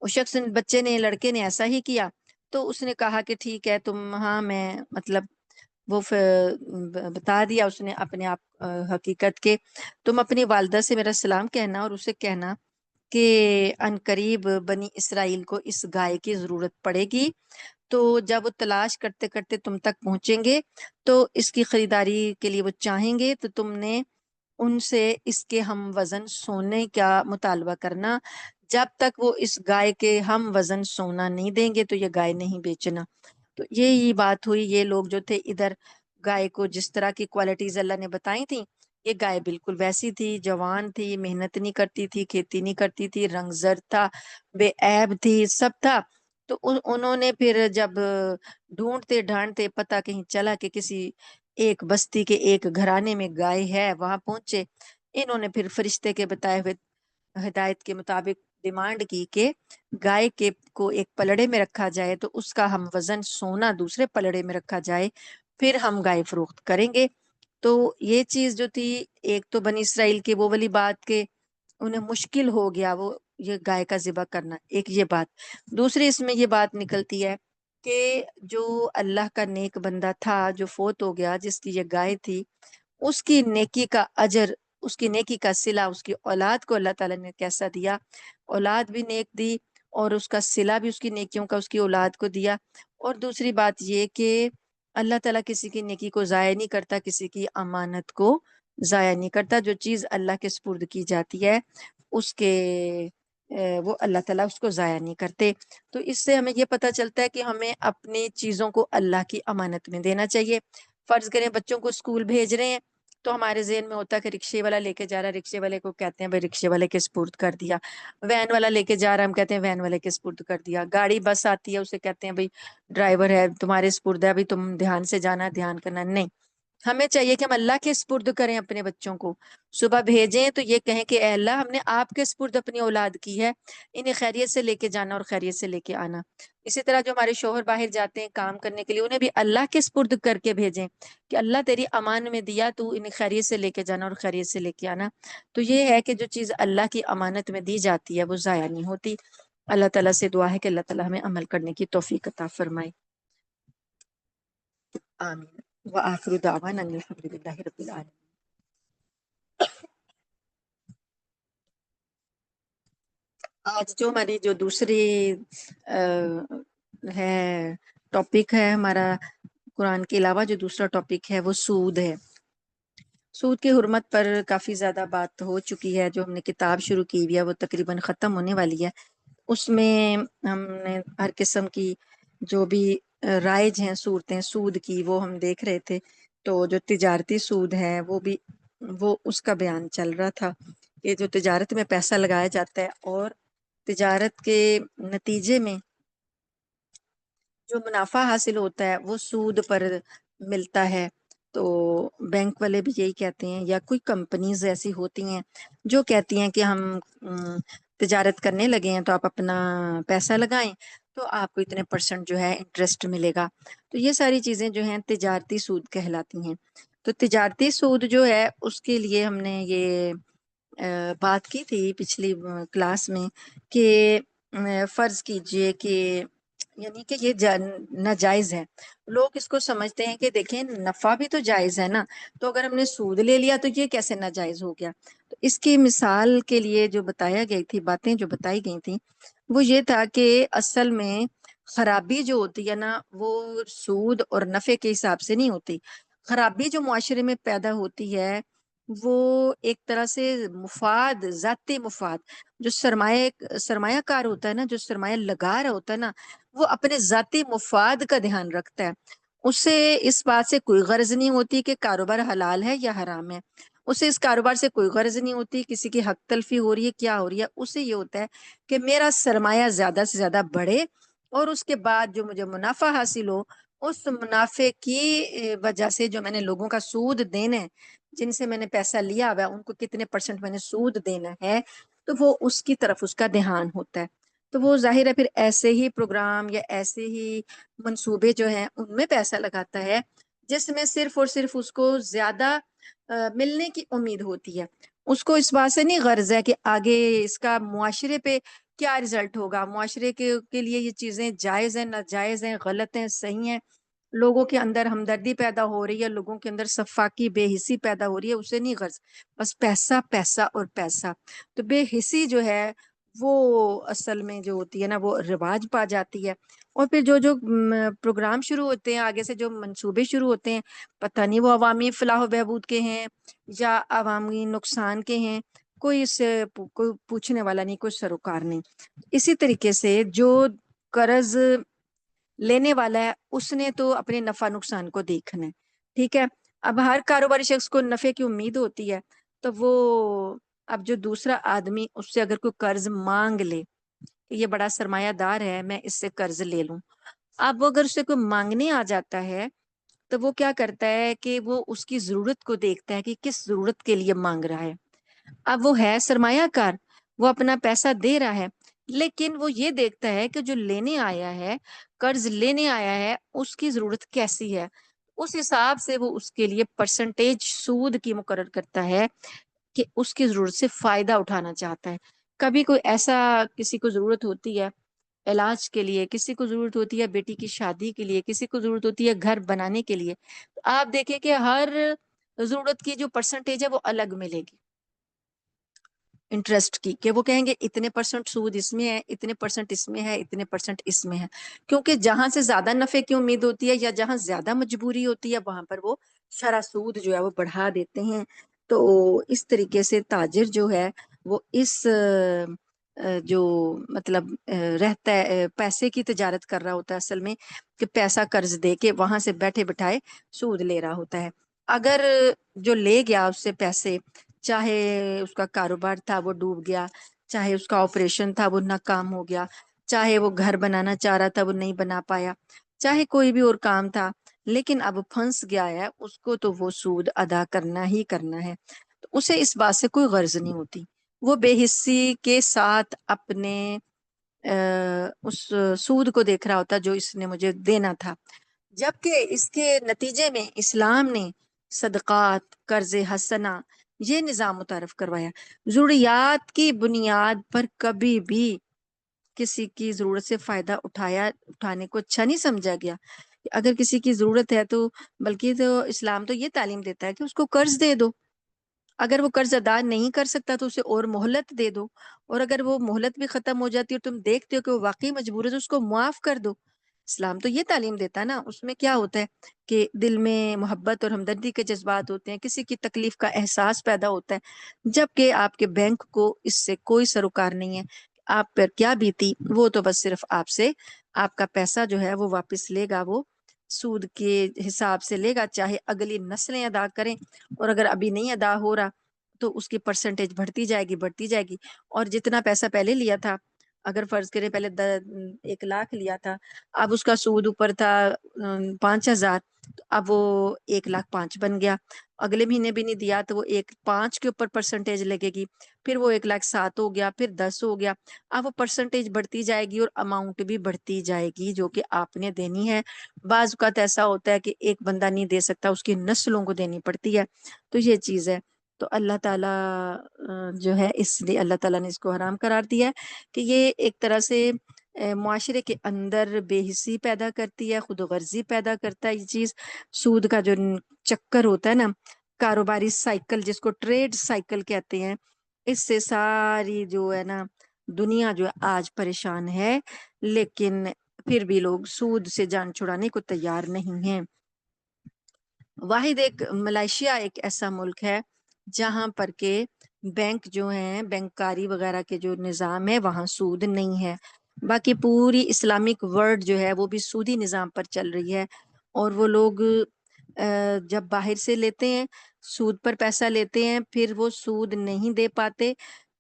اس شخص بچے نے، لڑکے نے ایسا ہی کیا۔ تو اس نے کہا کہ ٹھیک ہے تم، ہاں میں مطلب وہ بتا دیا اس نے اپنے آپ حقیقت کے، تم اپنی والدہ سے میرا سلام کہنا اور اسے کہنا کہ ان قریب بنی اسرائیل کو اس گائے کی ضرورت پڑے گی، تو جب وہ تلاش کرتے کرتے تم تک پہنچیں گے تو اس کی خریداری کے لیے وہ چاہیں گے تو تم نے ان سے اس کے ہم وزن سونے کا مطالبہ کرنا۔ جب تک وہ اس گائے کے ہم وزن سونا نہیں دیں گے تو یہ گائے نہیں بیچنا۔ تو یہی بات ہوئی۔ یہ لوگ جو تھے ادھر گائے کو جس طرح کی کوالٹیز اللہ نے بتائی تھی، یہ گائے بالکل ویسی تھی، جوان تھی، محنت نہیں کرتی تھی، کھیتی نہیں کرتی تھی، رنگ زرد تھا، بے عیب تھی، سب تھا۔ تو انہوں نے پھر جب ڈھونڈتے ڈھانڈتے پتہ کہیں چلا کہ کسی ایک بستی کے ایک گھرانے میں گائے ہے، وہاں پہنچے۔ انہوں نے پھر فرشتے کے بتائے ہوئے ہدایت کے مطابق ڈیمانڈ کی کہ گائے کے کو ایک پلڑے میں رکھا جائے تو اس کا ہم وزن سونا دوسرے پلڑے میں رکھا جائے، پھر ہم گائے فروخت کریں گے۔ تو یہ چیز جو تھی، ایک تو بنی اسرائیل کی وہ والی بات کہ انہیں مشکل ہو گیا وہ یہ گائے کا ذبح کرنا، ایک یہ بات۔ دوسری اس میں یہ بات نکلتی ہے کہ جو اللہ کا نیک بندہ تھا جو فوت ہو گیا، جس کی یہ گائے تھی، اس کی نیکی کا اجر، اس کی نیکی کا صلہ اس کی اولاد کو اللہ تعالیٰ نے کیسا دیا، اولاد بھی نیک دی اور اس کا صلہ بھی اس کی نیکیوں کا اس کی اولاد کو دیا۔ اور دوسری بات یہ کہ اللہ تعالیٰ کسی کی نیکی کو ضائع نہیں کرتا، کسی کی امانت کو ضائع نہیں کرتا۔ جو چیز اللہ کے سپرد کی جاتی ہے اس کے وہ اللہ تعالیٰ اس کو ضائع نہیں کرتے۔ تو اس سے ہمیں یہ پتہ چلتا ہے کہ ہمیں اپنی چیزوں کو اللہ کی امانت میں دینا چاہیے۔ فرض کریں بچوں کو اسکول بھیج رہے ہیں تو ہمارے ذہن میں ہوتا ہے کہ رکشے والا لے کے جا رہا ہے، رکشے والے کو کہتے ہیں بھائی رکشے والے کے سپرد کر دیا۔ وین والا لے کے جا رہا ہے، ہم کہتے ہیں وین والے کے سپرد کر دیا۔ گاڑی بس آتی ہے اسے کہتے ہیں بھائی ڈرائیور ہے تمہارے سپرد ہے، بھائی تم دھیان سے جانا، دھیان کرنا۔ نہیں، ہمیں چاہیے کہ ہم اللہ کے سپرد کریں اپنے بچوں کو۔ صبح بھیجیں تو یہ کہیں کہ اے اللہ ہم نے آپ کے سپرد اپنی اولاد کی ہے، انہیں خیریت سے لے کے جانا اور خیریت سے لے کے آنا۔ اسی طرح جو ہمارے شوہر باہر جاتے ہیں کام کرنے کے لیے، انہیں بھی اللہ کے سپرد کر کے بھیجیں کہ اللہ تیری امان میں دیا، تو انہیں خیریت سے لے کے جانا اور خیریت سے لے کے آنا۔ تو یہ ہے کہ جو چیز اللہ کی امانت میں دی جاتی ہے وہ ضائع نہیں ہوتی۔ اللہ تعالیٰ سے دعا ہے کہ اللہ تعالیٰ ہمیں عمل کرنے کی توفیق عطا فرمائے۔ آمین۔ وآخر دعوانا ان الحمدللہ رب العالمین۔ آج جو ہماری جو دوسری ہے ٹاپک ہے ہمارا، قرآن کے علاوہ جو دوسرا ٹاپک ہے وہ سود ہے۔ سود کی حرمت پر کافی زیادہ بات ہو چکی ہے۔ جو ہم نے کتاب شروع کی ہوئی ہے وہ تقریباً ختم ہونے والی ہے۔ اس میں ہم نے ہر قسم کی جو بھی رائج ہیں صورتیں سود کی وہ ہم دیکھ رہے تھے۔ تو جو تجارتی سود ہے وہ اس کا بیان چل رہا تھا کہ جو تجارت میں پیسہ لگایا جاتا ہے اور تجارت کے نتیجے میں جو منافع حاصل ہوتا ہے وہ سود پر ملتا ہے۔ تو بینک والے بھی یہی کہتے ہیں، یا کوئی کمپنیز ایسی ہوتی ہیں جو کہتی ہیں کہ ہم تجارت کرنے لگے ہیں تو آپ اپنا پیسہ لگائیں تو آپ کو اتنے پرسنٹ جو ہے انٹرسٹ ملے گا۔ تو یہ ساری چیزیں جو ہیں تجارتی سود کہلاتی ہیں۔ تو تجارتی سود جو ہے اس کے لیے ہم نے یہ بات کی تھی پچھلی کلاس میں کہ فرض کیجئے کہ یعنی کہ یہ ناجائز ہے. لوگ اس کو سمجھتے ہیں کہ دیکھیں نفع بھی تو جائز ہے نا، تو اگر ہم نے سود لے لیا تو یہ کیسے ناجائز ہو گیا. تو اس کی مثال کے لیے جو بتایا گئی تھی، باتیں جو بتائی گئی تھیں، وہ یہ تھا کہ اصل میں خرابی جو ہوتی ہے نا وہ سود اور نفع کے حساب سے نہیں ہوتی. خرابی جو معاشرے میں پیدا ہوتی ہے وہ ایک طرح سے مفاد، ذاتی مفاد. جو سرمایہ کار ہوتا ہے نا، جو سرمایہ لگا رہا ہوتا ہے نا، وہ اپنے ذاتی مفاد کا دھیان رکھتا ہے. اسے اس بات سے کوئی غرض نہیں ہوتی کہ کاروبار حلال ہے یا حرام ہے. اسے اس کاروبار سے کوئی غرض نہیں ہوتی کسی کی حق تلفی ہو رہی ہے کیا ہو رہی ہے. اسے یہ ہوتا ہے کہ میرا سرمایہ زیادہ سے زیادہ بڑھے، اور اس کے بعد جو مجھے منافع حاصل ہو، اس منافع کی وجہ سے جو میں نے لوگوں کا سود دینا ہے، جن سے میں نے پیسہ لیا ہوا ہے، ان کو کتنے پرسنٹ میں نے سود دینا ہے، تو وہ اس کی طرف اس کا دھیان ہوتا ہے. تو وہ ظاہر ہے پھر ایسے ہی پروگرام یا ایسے ہی منصوبے جو ہیں ان میں پیسہ لگاتا ہے جس میں صرف اور صرف اس کو زیادہ ملنے کی امید ہوتی ہے. اس کو اس بات سے نہیں غرض ہے کہ آگے اس کا معاشرے پہ کیا رزلٹ ہوگا، معاشرے کے لیے یہ چیزیں جائز ہیں، ناجائز ہیں، غلط ہیں، صحیح ہیں، لوگوں کے اندر ہمدردی پیدا ہو رہی ہے، لوگوں کے اندر صفاقی بے حسی پیدا ہو رہی ہے، اسے نہیں غرض. بس پیسہ پیسہ اور پیسہ. تو بے حسی جو ہے وہ اصل میں جو ہوتی ہے نا وہ رواج پا جاتی ہے. اور پھر جو پروگرام شروع ہوتے ہیں، آگے سے جو منصوبے شروع ہوتے ہیں، پتہ نہیں وہ عوامی فلاح و بہبود کے ہیں یا عوامی نقصان کے ہیں، کوئی اس سے کوئی پوچھنے والا نہیں، کوئی سروکار نہیں. اسی طریقے سے جو قرض لینے والا ہے اس نے تو اپنے نفع نقصان کو دیکھنا ہے. ٹھیک ہے، اب ہر کاروباری شخص کو نفع کی امید ہوتی ہے، تو وہ اب جو دوسرا آدمی اس سے اگر کوئی قرض مانگ لے کہ یہ بڑا سرمایہ دار ہے میں اس سے قرض لے لوں، اب وہ اگر اس سے کوئی مانگنے آ جاتا ہے تو وہ کیا کرتا ہے کہ وہ اس کی ضرورت کو دیکھتا ہے کہ کس ضرورت کے لیے مانگ رہا ہے. اب وہ ہے سرمایہ کار، وہ اپنا پیسہ دے رہا ہے، لیکن وہ یہ دیکھتا ہے کہ جو لینے آیا ہے، قرض لینے آیا ہے، اس کی ضرورت کیسی ہے. اس حساب سے وہ اس کے لیے پرسنٹیج سود کی مقرر کرتا ہے کہ اس کی ضرورت سے فائدہ اٹھانا چاہتا ہے. کبھی کوئی ایسا کسی کو ضرورت ہوتی ہے علاج کے لیے، کسی کو ضرورت ہوتی ہے بیٹی کی شادی کے لیے، کسی کو ضرورت ہوتی ہے گھر بنانے کے لیے. آپ دیکھیں کہ ہر ضرورت کی جو پرسنٹیج ہے وہ الگ ملے گی انٹرسٹ کی، کہ وہ کہیں گے اتنے پرسنٹ سود اس میں ہے، اتنے پرسنٹ اس میں ہے، اتنے پرسنٹ اس میں ہے. کیونکہ جہاں سے زیادہ نفع کی امید ہوتی ہے یا جہاں زیادہ مجبوری ہوتی ہے وہاں پر وہ شرح سود جو ہے وہ بڑھا دیتے ہیں. تو اس طریقے سے تاجر جو ہے وہ اس جو مطلب رہتا ہے پیسے کی تجارت کر رہا ہوتا ہے اصل میں، کہ پیسہ قرض دے کے وہاں سے بیٹھے بٹھائے سود لے رہا ہوتا ہے. اگر جو لے گیا اس سے پیسے، چاہے اس کا کاروبار تھا وہ ڈوب گیا، چاہے اس کا آپریشن تھا وہ ناکام ہو گیا، چاہے وہ گھر بنانا چاہ رہا تھا وہ نہیں بنا پایا، چاہے کوئی بھی اور کام تھا، لیکن اب پھنس گیا ہے، اس کو تو وہ سود ادا کرنا ہی کرنا ہے. تو اسے اس بات سے کوئی غرض نہیں ہوتی، وہ بے حسی کے ساتھ اپنے اس سود کو دیکھ رہا ہوتا جو اس نے مجھے دینا تھا. جبکہ اس کے نتیجے میں اسلام نے صدقات، قرض حسنہ، یہ نظام متعارف کروایا. ضروریات کی بنیاد پر کبھی بھی کسی کی ضرورت سے فائدہ اٹھانے کو اچھا نہیں سمجھا گیا. اگر کسی کی ضرورت ہے تو بلکہ تو اسلام تو یہ تعلیم دیتا ہے کہ اس کو قرض دے دو، اگر وہ قرض ادا نہیں کر سکتا تو اسے اور مہلت دے دو، اور اگر وہ مہلت بھی ختم ہو جاتی ہے اور تم دیکھتے ہو کہ وہ واقعی مجبور ہے تو اس کو معاف کر دو. اسلام تو یہ تعلیم دیتا ہے نا. اس میں کیا ہوتا ہے کہ دل میں محبت اور ہمدردی کے جذبات ہوتے ہیں، کسی کی تکلیف کا احساس پیدا ہوتا ہے، جبکہ آپ کے بینک کو اس سے کوئی سروکار نہیں ہے. آپ پر کیا بیتی، وہ تو بس صرف آپ سے آپ کا پیسہ جو ہے وہ واپس لے گا، وہ سود کے حساب سے لے گا، چاہے اگلی نسلیں ادا کریں، اور اگر ابھی نہیں ادا ہو رہا تو اس کی پرسنٹیج بڑھتی جائے گی بڑھتی جائے گی. اور جتنا پیسہ پہلے لیا تھا، اگر فرض کرے پہلے 1 لاکھ لیا تھا، اب اس کا سود اوپر تھا 5,000، اب وہ 1,05,000 بن گیا. اگلے مہینے بھی نہیں دیا تو وہ 1,05,000 کے اوپر پرسنٹیج لگے گی، پھر وہ 1,07,000 ہو گیا، پھر 10 ہو گیا. اب وہ پرسنٹیج بڑھتی جائے گی اور اماؤنٹ بھی بڑھتی جائے گی جو کہ آپ نے دینی ہے. بعض اوقات ایسا ہوتا ہے کہ ایک بندہ نہیں دے سکتا، اس کی نسلوں کو دینی پڑتی ہے. تو یہ چیز ہے. تو اللہ تعالیٰ جو ہے اس لیے اللہ تعالیٰ نے اس کو حرام قرار دیا ہے کہ یہ ایک طرح سے معاشرے کے اندر بے حسی پیدا کرتی ہے، خود غرضی پیدا کرتا ہے یہ چیز۔ سود کا جو چکر ہوتا ہے نا، کاروباری سائیکل جس کو ٹریڈ سائیکل کہتے ہیں، اس سے ساری جو ہے نا دنیا جو آج پریشان ہے، لیکن پھر بھی لوگ سود سے جان چھڑانے کو تیار نہیں ہیں۔ واحد ایک ملائیشیا ایک ایسا ملک ہے جہاں پر کے بینک جو ہیں، بینکاری وغیرہ کے جو نظام ہے وہاں سود نہیں ہے۔ باقی پوری اسلامک ورلڈ جو ہے وہ بھی سودی نظام پر چل رہی ہے، اور وہ لوگ جب باہر سے لیتے ہیں سود پر پیسہ لیتے ہیں، پھر وہ سود نہیں دے پاتے،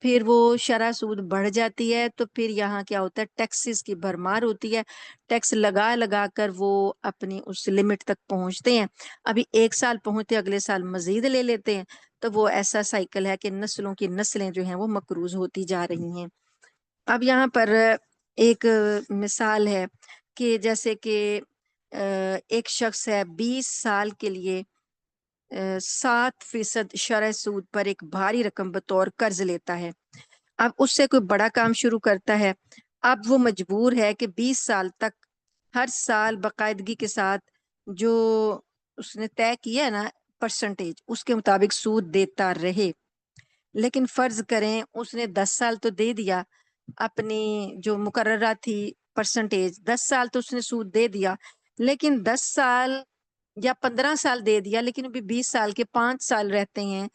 پھر وہ شرح سود بڑھ جاتی ہے، تو پھر یہاں کیا ہوتا ہے، ٹیکسز کی بھرمار ہوتی ہے، ٹیکس لگا لگا کر وہ اپنی اس لمٹ تک پہنچتے ہیں۔ ابھی ایک سال پہنچتے اگلے سال مزید لے لیتے ہیں، تو وہ ایسا سائیکل ہے کہ نسلوں کی نسلیں جو ہیں وہ مقروض ہوتی جا رہی ہیں۔ اب یہاں پر ایک مثال ہے کہ جیسے کہ ایک شخص ہے 20 سال کے لیے 7% شرح سود پر ایک بھاری رقم بطور قرض لیتا ہے۔ اب اس سے کوئی بڑا کام شروع کرتا ہے، اب وہ مجبور ہے کہ 20 سال تک ہر سال باقاعدگی کے ساتھ جو اس نے طے کیا ہے نا پرسنٹیج، اس کے مطابق سود دیتا رہے۔ لیکن فرض کریں اس نے 10 سال تو دے دیا، اپنی جو مقررہ تھی پرسنٹیج 10 سال تو اس نے سود دے دیا، لیکن 10 سال یا 15 سال دے دیا، لیکن ابھی 20 سال کے 5 سال رہتے ہیں،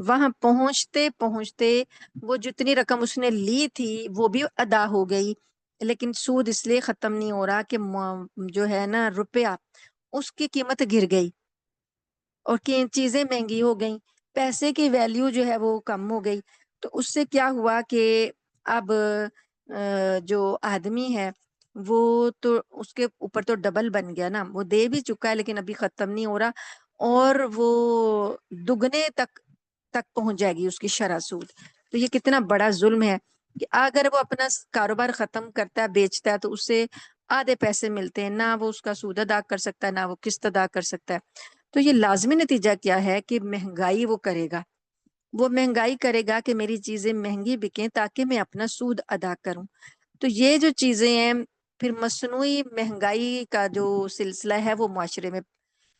وہاں پہنچتے پہنچتے وہ جتنی رقم اس نے لی تھی وہ بھی ادا ہو گئی، لیکن سود اس لیے ختم نہیں ہو رہا کہ جو ہے نا روپیہ اس کی قیمت گر گئی، اور کہ چیزیں مہنگی ہو گئیں، پیسے کی ویلیو جو ہے وہ کم ہو گئی۔ تو اس سے کیا ہوا کہ اب جو آدمی ہے وہ تو اس کے اوپر تو ڈبل بن گیا نا، وہ دے بھی چکا ہے لیکن ابھی ختم نہیں ہو رہا، اور وہ دگنے تک پہنچ جائے گی اس کی شرح سود۔ تو یہ کتنا بڑا ظلم ہے کہ اگر وہ اپنا کاروبار ختم کرتا ہے، بیچتا ہے، تو اس سے آدھے پیسے ملتے ہیں، نہ وہ اس کا سود ادا کر سکتا ہے، نہ وہ قسط ادا کر سکتا ہے۔ تو یہ لازمی نتیجہ کیا ہے کہ مہنگائی وہ کرے گا، وہ مہنگائی کرے گا کہ میری چیزیں مہنگی بکیں تاکہ میں اپنا سود ادا کروں۔ تو یہ جو چیزیں ہیں، پھر مصنوعی مہنگائی کا جو سلسلہ ہے وہ معاشرے میں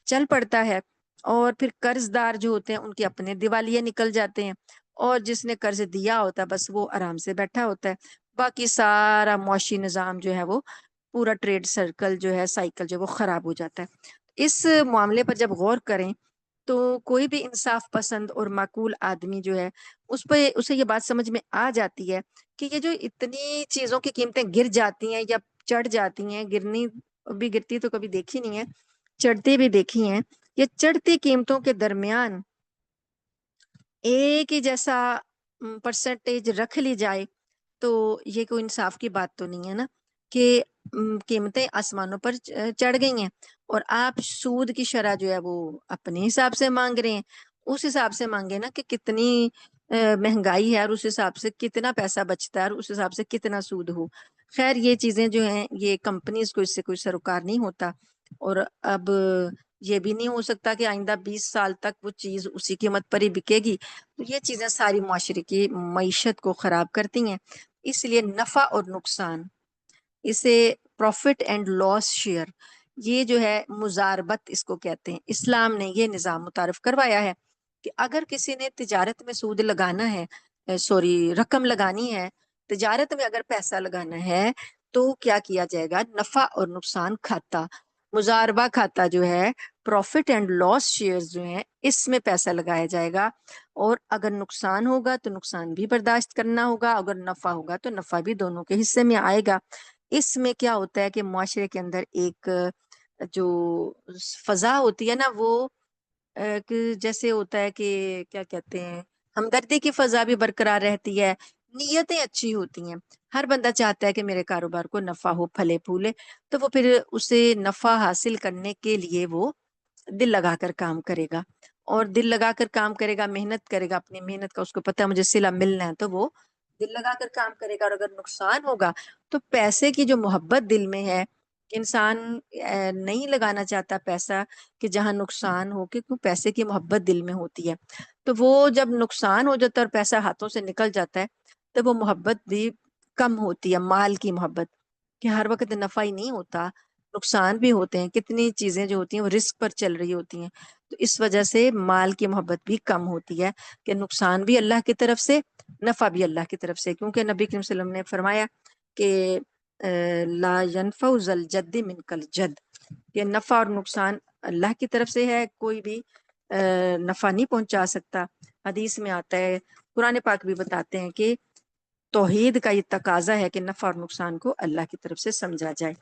چل پڑتا ہے، اور پھر قرض دار جو ہوتے ہیں ان کے اپنے دیوالیے نکل جاتے ہیں، اور جس نے قرض دیا ہوتا ہے بس وہ آرام سے بیٹھا ہوتا ہے، باقی سارا معاشی نظام جو ہے وہ پورا ٹریڈ سرکل جو ہے سائیکل جو ہے وہ خراب ہو جاتا ہے۔ اس معاملے پر جب غور کریں تو کوئی بھی انصاف پسند اور معقول آدمی جو ہے اسے یہ بات سمجھ میں آ جاتی ہے کہ یہ جو اتنی چیزوں کی قیمتیں گر جاتی ہیں یا چڑھ جاتی ہیں، گرنی بھی گرتی تو کبھی دیکھی نہیں ہے، چڑھتی بھی دیکھی ہیں، یہ چڑھتی قیمتوں کے درمیان ایک ہی جیسا پرسنٹیج رکھ لی جائے تو یہ کوئی انصاف کی بات تو نہیں ہے نا، کہ قیمتیں آسمانوں پر چڑھ گئی ہیں اور آپ سود کی شرح جو ہے وہ اپنے حساب سے مانگ رہے ہیں، اس حساب سے مانگے نا کہ کتنی مہنگائی ہے اور اس حساب سے کتنا پیسہ بچتا ہے اور اس حساب سے کتنا سود ہو۔ خیر یہ چیزیں جو ہیں یہ کمپنیز کو اس سے کوئی سروکار نہیں ہوتا، اور اب یہ بھی نہیں ہو سکتا کہ آئندہ 20 سال تک وہ چیز اسی قیمت پر ہی بکے گی، تو یہ چیزیں ساری معاشرے کی معیشت کو خراب کرتی ہیں۔ اس لیے نفع اور نقصان، اسے پروفٹ اینڈ لاس شیئر، یہ جو ہے مزاربت اس کو کہتے ہیں، اسلام نے یہ نظام متعارف کروایا ہے کہ اگر کسی نے تجارت میں سود لگانا ہے، رقم لگانی ہے، تجارت میں اگر پیسہ لگانا ہے تو کیا کیا جائے گا، نفع اور نقصان کھاتا، مزاربہ کھاتا جو ہے، پروفٹ اینڈ لاس شیئر جو ہیں، اس میں پیسہ لگایا جائے گا، اور اگر نقصان ہوگا تو نقصان بھی برداشت کرنا ہوگا، اگر نفع ہوگا تو نفع بھی دونوں کے حصے میں آئے گا۔ اس میں کیا ہوتا ہے کہ معاشرے کے اندر ایک جو فضا ہوتی ہے نا، وہ جیسے ہوتا ہے کہ کیا کہتے ہیں، ہمدردی کی فضا بھی برقرار رہتی ہے، نیتیں اچھی ہوتی ہیں، ہر بندہ چاہتا ہے کہ میرے کاروبار کو نفع ہو، پھلے پھولے، تو وہ پھر اسے نفع حاصل کرنے کے لیے وہ دل لگا کر کام کرے گا، اور دل لگا کر کام کرے گا، محنت کرے گا، اپنی محنت کا اس کو پتہ ہے مجھے صلہ ملنا ہے، تو وہ دل لگا کر کام کرے گا، اور اگر نقصان ہوگا تو پیسے کی جو محبت دل میں ہے، انسان نہیں لگانا چاہتا پیسہ کہ جہاں نقصان ہو، کہ پیسے کی محبت دل میں ہوتی ہے، تو وہ جب نقصان ہو جاتا ہے اور پیسہ ہاتھوں سے نکل جاتا ہے تو وہ محبت بھی کم ہوتی ہے، مال کی محبت۔ کہ ہر وقت نفع ہی نہیں ہوتا، نقصان بھی ہوتے ہیں، کتنی چیزیں جو ہوتی ہیں وہ رسک پر چل رہی ہوتی ہیں، تو اس وجہ سے مال کی محبت بھی کم ہوتی ہے کہ نقصان بھی اللہ کی طرف سے، نفع بھی اللہ کی طرف سے، کیونکہ نبی کریم صلی اللہ علیہ وسلم نے فرمایا کہ لا ينفع ذا الجد منک الجد، کہ نفع اور نقصان اللہ کی طرف سے ہے، کوئی بھی نفع نہیں پہنچا سکتا۔ حدیث میں آتا ہے، قرآن پاک بھی بتاتے ہیں کہ توحید کا یہ تقاضا ہے کہ نفع اور نقصان کو اللہ کی طرف سے سمجھا جائے۔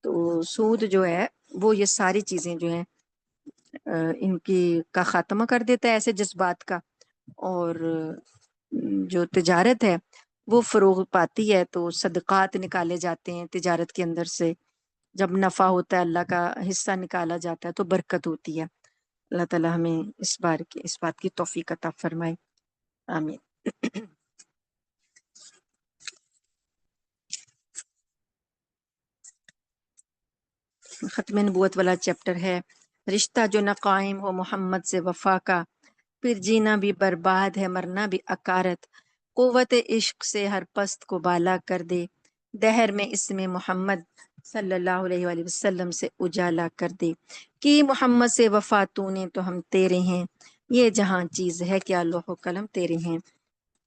تو سود جو ہے وہ یہ ساری چیزیں جو ہیں ان کی کا خاتمہ کر دیتا ہے ایسے جذبات کا، اور جو تجارت ہے وہ فروغ پاتی ہے، تو صدقات نکالے جاتے ہیں تجارت کے اندر سے، جب نفع ہوتا ہے اللہ کا حصہ نکالا جاتا ہے تو برکت ہوتی ہے۔ اللہ تعالی ہمیں اس بات کی توفیق عطا فرمائے، آمین۔ ختم نبوت والا چیپٹر ہے، رشتہ جو نہ قائم ہو محمد سے وفا کا، پھر جینا بھی برباد ہے مرنا بھی اکارت، قوت عشق سے ہر پست کو بالا کر دے، دہر میں اس میں محمد صلی اللہ علیہ وآلہ وسلم سے اجالا کر دے، کہ محمد سے وفا تو نے تو ہم تیرے ہیں، یہ جہاں چیز ہے کیا لوح و قلم تیرے ہیں۔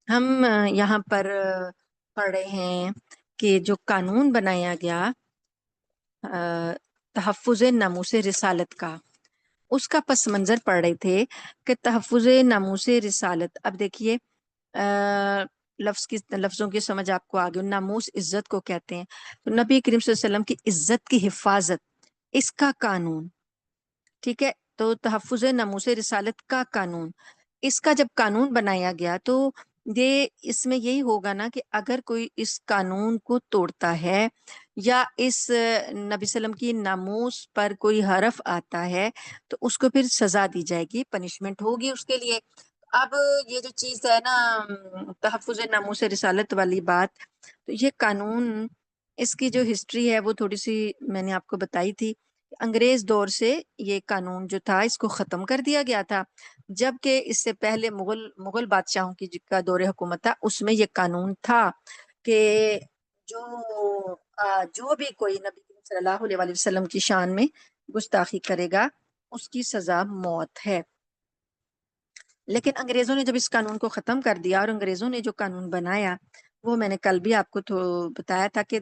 ہم یہاں پر پڑھ رہے ہیں کہ جو قانون بنایا گیا تحفظ ناموس رسالت کا، اس کا پس منظر پڑھ رہے تھے کہ تحفظ ناموس رسالت، اب دیکھیے لفظوں کی سمجھ آپ کو آگے، ناموس عزت کو کہتے ہیں، تو نبی کریم صلی اللہ علیہ وسلم کی عزت کی حفاظت، اس کا قانون، ٹھیک ہے، تو تحفظ ناموس رسالت کا قانون، اس کا جب قانون بنایا گیا تو یہ اس میں یہی ہوگا نا کہ اگر کوئی اس قانون کو توڑتا ہے یا اس نبی وسلم کی ناموس پر کوئی حرف آتا ہے تو اس کو پھر سزا دی جائے گی، پنشمنٹ ہوگی اس کے لیے۔ اب یہ جو چیز ہے نا تحفظ ناموس رسالت والی بات، تو یہ قانون، اس کی جو ہسٹری ہے وہ تھوڑی سی میں نے آپ کو بتائی تھی، انگریز دور سے یہ قانون جو تھا اس کو ختم کر دیا گیا تھا، جبکہ اس سے پہلے مغل بادشاہوں کی کا دور حکومت تھا، اس میں یہ قانون تھا کہ جو بھی کوئی نبی کریم صلی اللہ علیہ وآلہ وسلم کی شان میں گستاخی کرے گا اس کی سزا موت ہے۔ لیکن انگریزوں نے جب اس قانون کو ختم کر دیا، اور انگریزوں نے جو قانون بنایا وہ میں نے کل بھی آپ کو بتایا تھا کہ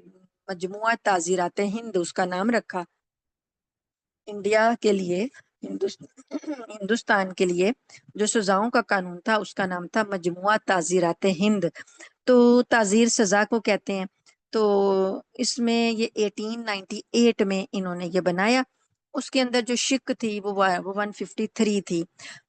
مجموعہ تعزیرات ہند اس کا نام رکھا، انڈیا کے لیے، ہندوستان کے لیے جو سزاؤں کا قانون تھا اس کا نام تھا مجموعہ تعزیرات ہند، تو تعزیر سزا کو کہتے ہیں۔ تو اس میں یہ 1898 میں انہوں نے یہ بنایا، اس کے اندر جو شک تھی وہ 153 تھی،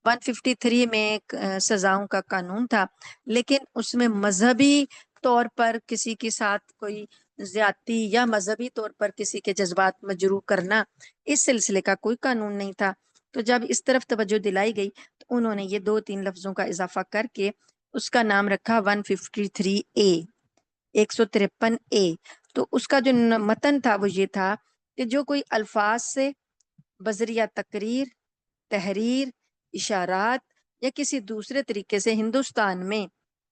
153 میں سزاؤں کا قانون تھا، لیکن اس میں مذہبی طور پر کسی کے ساتھ کوئی زیادتی یا مذہبی طور پر کسی کے جذبات مجروح کرنا، اس سلسلے کا کوئی قانون نہیں تھا۔ تو جب اس طرف توجہ دلائی گئی تو انہوں نے یہ 2-3 لفظوں کا اضافہ کر کے اس کا نام رکھا 153A، 153A۔ تو اس کا جو متن تھا وہ یہ تھا کہ جو کوئی الفاظ سے بذریعہ تقریر، تحریر، اشارات یا کسی دوسرے طریقے سے ہندوستان میں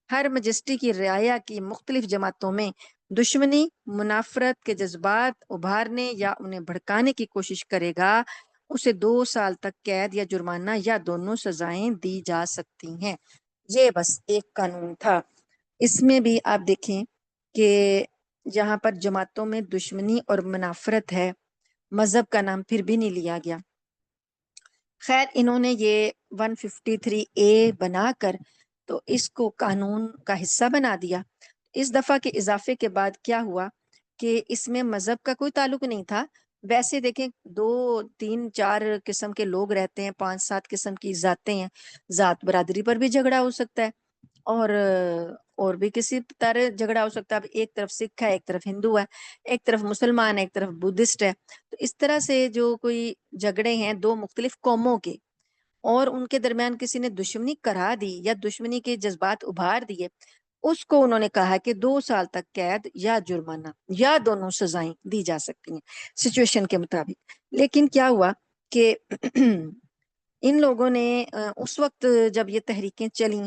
ہر مجسٹری کی رعایا کی مختلف جماعتوں میں دشمنی، منافرت کے جذبات ابھارنے یا انہیں بھڑکانے کی کوشش کرے گا، اسے 2 سال تک قید یا جرمانہ یا دونوں سزائیں دی جا سکتی ہیں۔ یہ بس ایک قانون تھا۔ اس میں بھی آپ دیکھیں کہ جہاں پر جماعتوں میں دشمنی اور منافرت ہے، مذہب کا نام پھر بھی نہیں لیا گیا۔ خیر انہوں نے یہ 153A بنا کر تو اس کو قانون کا حصہ بنا دیا۔ اس دفعہ کے اضافے کے بعد کیا ہوا کہ اس میں مذہب کا کوئی تعلق نہیں تھا، ویسے دیکھیں 2-3-4 قسم کے لوگ رہتے ہیں، 5-7 قسم کی ذاتیں ہیں، ذات برادری پر بھی جھگڑا ہو سکتا ہے، اور بھی کسی طرح جھگڑا ہو سکتا ہے۔ اب ایک طرف سکھ ہے، ایک طرف ہندو ہے، ایک طرف مسلمان ہے، ایک طرف بدھسٹ ہے، تو اس طرح سے جو کوئی جھگڑے ہیں 2 مختلف قوموں کے اور ان کے درمیان کسی نے دشمنی کرا دی یا دشمنی کے جذبات ابھار دیے، اس کو انہوں نے کہا کہ 2 سال تک قید یا جرمانہ یا دونوں سزائیں دی جا سکتی ہیں سچویشن کے مطابق۔ لیکن کیا ہوا کہ ان لوگوں نے اس وقت جب یہ تحریکیں چلیں